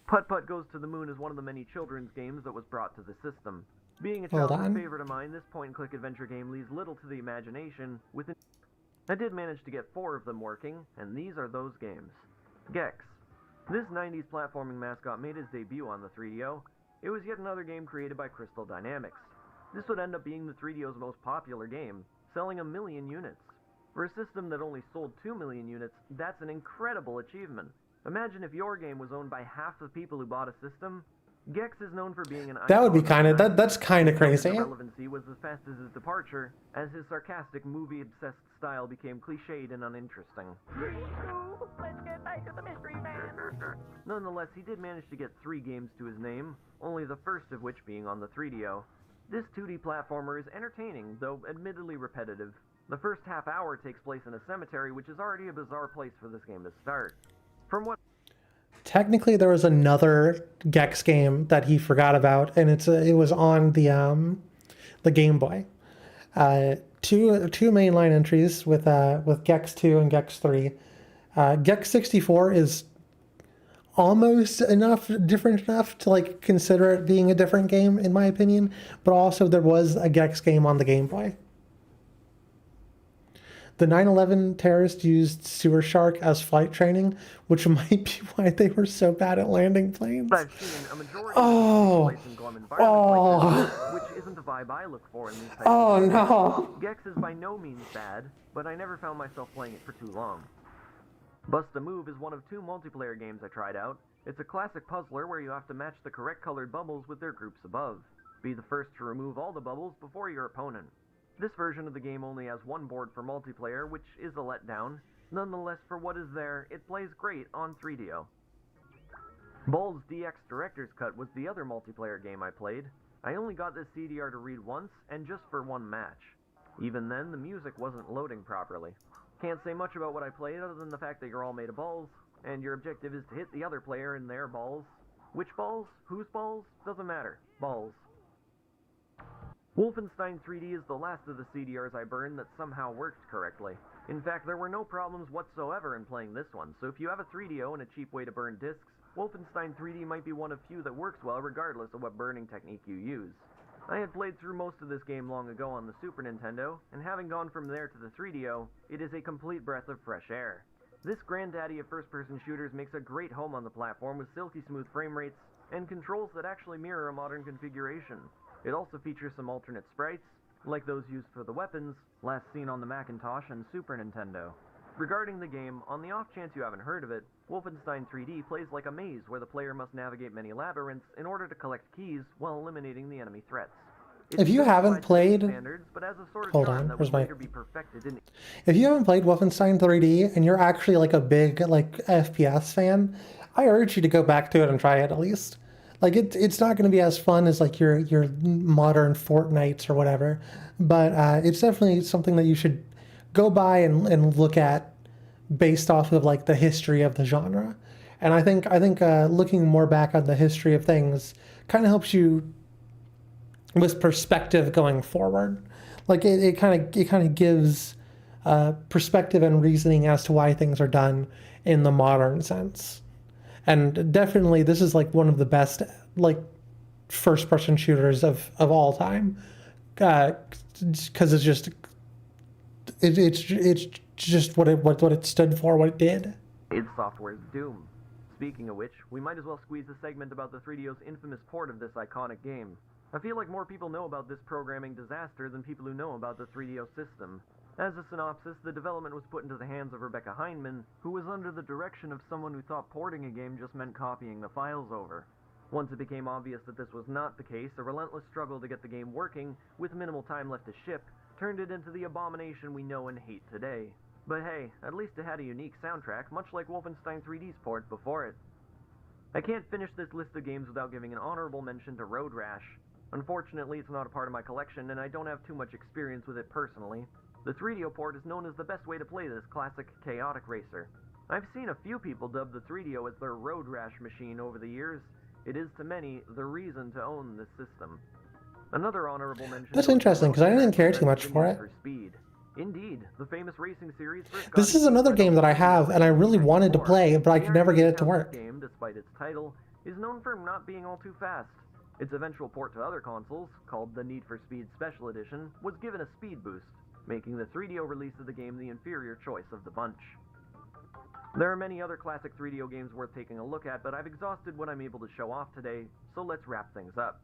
Putt Putt Goes to the Moon is one of the many children's games that was brought to the system. Being a childhood favorite of mine, this point-and-click adventure game leaves little to the imagination. I did manage to get 4 of them working, and these are those games. Gex. This 90s platforming mascot made his debut on the 3DO. It was yet another game created by Crystal Dynamics. This would end up being the 3DO's most popular game, selling 1 million units. For a system that only sold 2 million units, that's an incredible achievement. Imagine if your game was owned by half the people who bought a system. Gex is known for being an That would be icon of that's kind of crazy. His relevancy was as fast as his departure, as his sarcastic, movie-obsessed style became cliched and uninteresting. Let's get back to the mystery man. Nonetheless, he did manage to get 3 games to his name, only the first of which being on the 3DO. This 2D platformer is entertaining, though admittedly repetitive. The first half hour takes place in a cemetery, which is already a bizarre place for this game to start. From what Technically, there was another Gex game that he forgot about, and it was on the Game Boy. Two mainline entries with Gex 2 and Gex 3. Gex 64 is almost different enough to like consider it being a different game in my opinion, but also there was a Gex game on the Game Boy. The 9/11 terrorists used Sewer Shark as flight training, which might be why they were so bad at landing planes. I've seen a majority of these in glum environment places, which isn't the vibe I look for in these types of games. No. Gex is by no means bad, but I never found myself playing it for too long. Bust a Move is one of 2 multiplayer games I tried out. It's a classic puzzler where you have to match the correct colored bubbles with their groups above. Be the first to remove all the bubbles before your opponent. This version of the game only has 1 board for multiplayer, which is a letdown. Nonetheless, for what is there, it plays great on 3DO. Bowl's DX Director's Cut was the other multiplayer game I played. I only got this CDR to read once, and just for 1 match. Even then, the music wasn't loading properly. Can't say much about what I played other than the fact that you're all made of balls, and your objective is to hit the other player in their balls. Which balls? Whose balls? Doesn't matter. Balls. Wolfenstein 3D is the last of the CDRs I burned that somehow worked correctly. In fact, there were no problems whatsoever in playing this one, so if you have a 3DO and a cheap way to burn discs, Wolfenstein 3D might be one of few that works well regardless of what burning technique you use. I had played through most of this game long ago on the Super Nintendo, and having gone from there to the 3DO, it is a complete breath of fresh air. This granddaddy of first-person shooters makes a great home on the platform with silky smooth frame rates and controls that actually mirror a modern configuration. It also features some alternate sprites, like those used for the weapons, last seen on the Macintosh and Super Nintendo. Regarding the game, on the off chance you haven't heard of it, Wolfenstein 3D plays like a maze where the player must navigate many labyrinths in order to collect keys while eliminating the enemy threats. If you haven't played, hold on, where's my? If you haven't played Wolfenstein 3D and you're actually like a big like FPS fan, I urge you to go back to it and try it at least. Like it's not going to be as fun as like your modern Fortnites or whatever, but it's definitely something that you should go by and look at based off of like the history of the genre. And I think looking more back on the history of things kind of helps you with perspective going forward. Like it kind of gives perspective and reasoning as to why things are done in the modern sense. And definitely this is like one of the best like first person shooters of all time, because it's just what it stood for, what it did. It's Software's Doom. Speaking of which, we might as well squeeze a segment about the 3DO's infamous port of this iconic game. I feel like more people know about this programming disaster than people who know about the 3DO system. As a synopsis, the development was put into the hands of Rebecca Heinemann, who was under the direction of someone who thought porting a game just meant copying the files over. Once it became obvious that this was not the case, a relentless struggle to get the game working, with minimal time left to ship, turned it into the abomination we know and hate today. But hey, at least it had a unique soundtrack, much like Wolfenstein 3D's port before it. I can't finish this list of games without giving an honorable mention to Road Rash. Unfortunately, it's not a part of my collection, and I don't have too much experience with it personally. The 3DO port is known as the best way to play this classic chaotic racer. I've seen a few people dub the 3DO as their Road Rash machine over the years. It is to many the reason to own this system. Another honorable mention. That's interesting because I didn't care too much for it. Speed. Indeed, the famous racing series. This is another game that I have and I really wanted to play, but I could never get it to work. This game, despite its title, is known for not being all too fast. Its eventual port to other consoles, called the Need for Speed Special Edition, was given a speed boost, making the 3DO release of the game the inferior choice of the bunch. There are many other classic 3DO games worth taking a look at, but I've exhausted what I'm able to show off today, so let's wrap things up.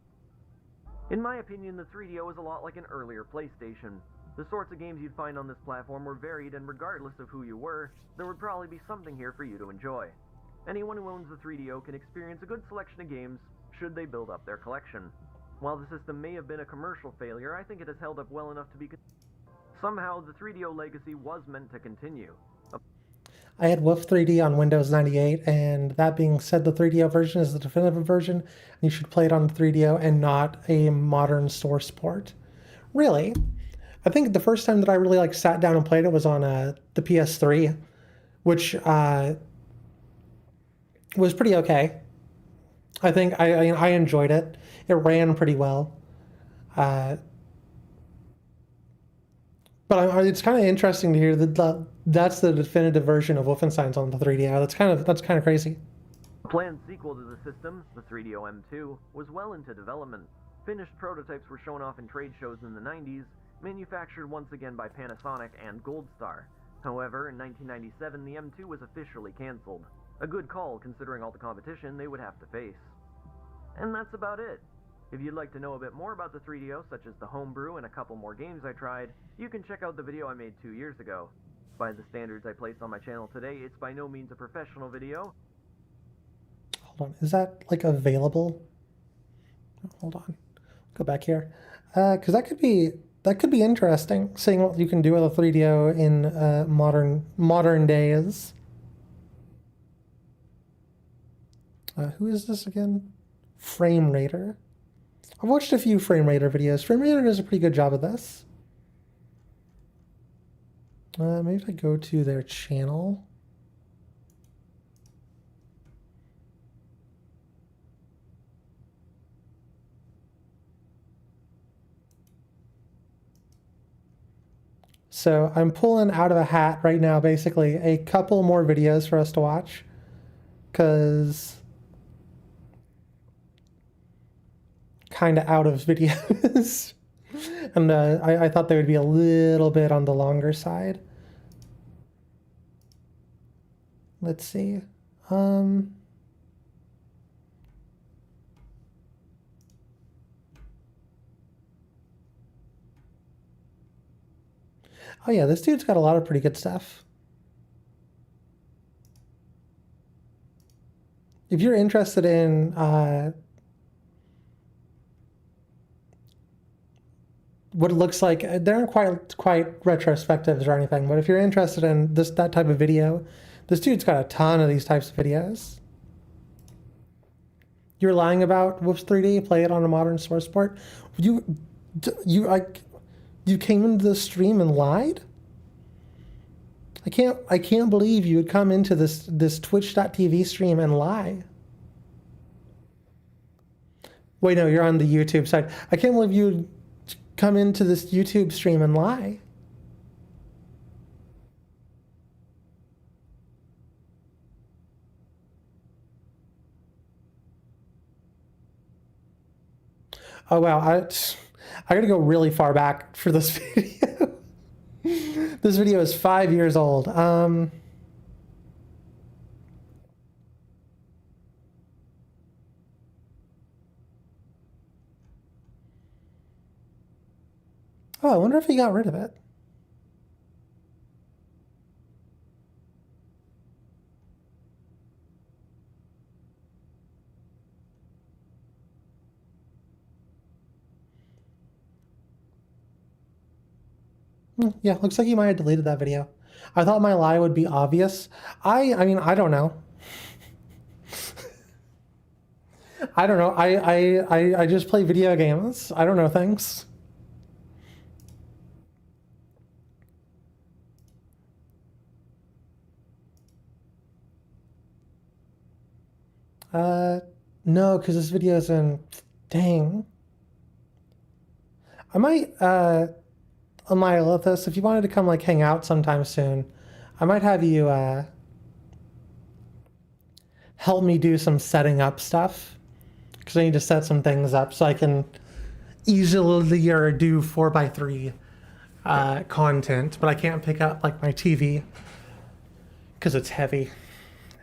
In my opinion, the 3DO is a lot like an earlier PlayStation. The sorts of games you'd find on this platform were varied, and regardless of who you were, there would probably be something here for you to enjoy. Anyone who owns the 3DO can experience a good selection of games, should they build up their collection. While the system may have been a commercial failure, I think it has held up well enough to be... Somehow, the 3DO legacy was meant to continue. I had Wolf 3D on Windows 98, and that being said, the 3DO version is the definitive version, and you should play it on the 3DO and not a modern source port. Really? I think the first time that I really sat down and played it was on the PS3, which was pretty okay. I think I enjoyed it. It ran pretty well. But it's kind of interesting to hear that that's the definitive version of Wolfenstein's on the 3DO. That's kind of crazy. A planned sequel to the system, the 3DO M2, was well into development. Finished prototypes were shown off in trade shows in the 90s, manufactured once again by Panasonic and Gold Star. However, in 1997, the M2 was officially cancelled. A good call considering all the competition they would have to face. And that's about it. If you'd like to know a bit more about the 3DO, such as the homebrew and a couple more games I tried, you can check out the video I made 2 years ago. By the standards I place on my channel today, it's by no means a professional video. Hold on, is that available? Hold on, go back here, because that could be interesting. Seeing what you can do with a 3DO in modern days. Who is this again? Frame Raider. I've watched a few Frame Raider videos. Frame Raider does a pretty good job of this. Maybe if I go to their channel. So I'm pulling out of a hat right now, basically, a couple more videos for us to watch. Because... kind of out of videos. And I thought they would be a little bit on the longer side. Let's see. Oh yeah, this dude's got a lot of pretty good stuff. If you're interested in what it looks like, they aren't quite retrospectives or anything, but if you're interested in that type of video, this dude's got a ton of these types of videos. You're lying about Whoops 3D, play it on a modern source port. You came into the stream and lied? I can't believe you would come into this Twitch.tv stream and lie. Wait, no, you're on the YouTube side. I can't believe you'd come into this YouTube stream and lie. Oh wow, I gotta go really far back for this video. This video is 5 years old. Oh, I wonder if he got rid of it. Yeah, looks like he might have deleted that video. I thought my lie would be obvious. I mean, I don't know. I don't know. I just play video games. I don't know things. No, because this video is in... Dang. I might, Amylithus, if you wanted to come, like, hang out sometime soon, I might have you, help me do some setting up stuff. Because I need to set some things up so I can easily do 4x3 content, but I can't pick up, like, my TV. because it's heavy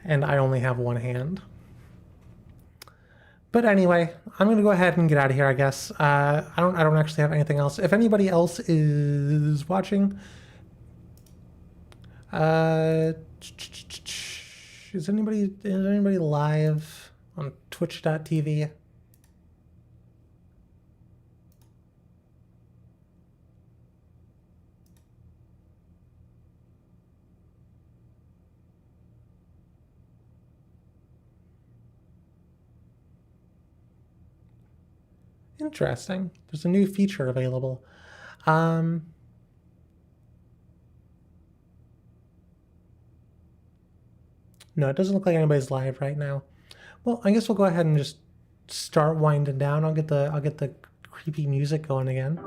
and I only have one hand. But anyway, I'm gonna go ahead and get out of here, I guess. I don't actually have anything else. If anybody else is watching, is anybody live on twitch.tv? Interesting. There's a new feature available. No, it doesn't look like anybody's live right now. Well, I guess we'll go ahead and just start winding down. I'll get the creepy music going again.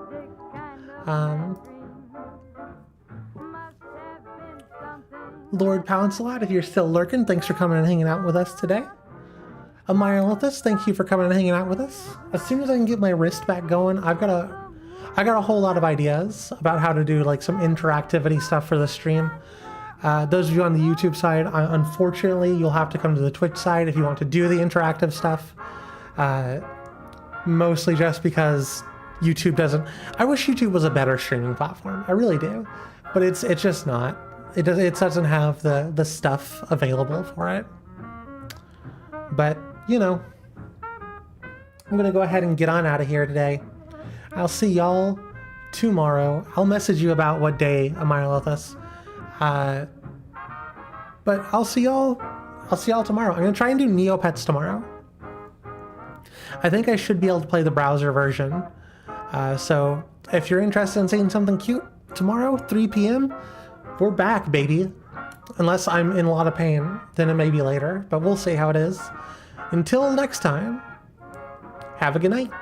Lord Pouncelot, if you're still lurking, thanks for coming and hanging out with us today. Amarylithus, thank you for coming and hanging out with us. As soon as I can get my wrist back going, I got a whole lot of ideas about how to do like some interactivity stuff for the stream. Those of you on the YouTube side, unfortunately, you'll have to come to the Twitch side if you want to do the interactive stuff. Mostly just because YouTube doesn't. I wish YouTube was a better streaming platform. I really do, but it's just not. It doesn't have the stuff available for it. But you know, I'm gonna go ahead and get on out of here today. I'll see y'all tomorrow. I'll message you about what day, Amarylithus. But I'll see y'all tomorrow. I'm gonna try and do Neopets tomorrow. I think I should be able to play the browser version. So if you're interested in seeing something cute tomorrow, 3 p.m., we're back, baby. Unless I'm in a lot of pain, then it may be later, but we'll see how it is. Until next time, have a good night.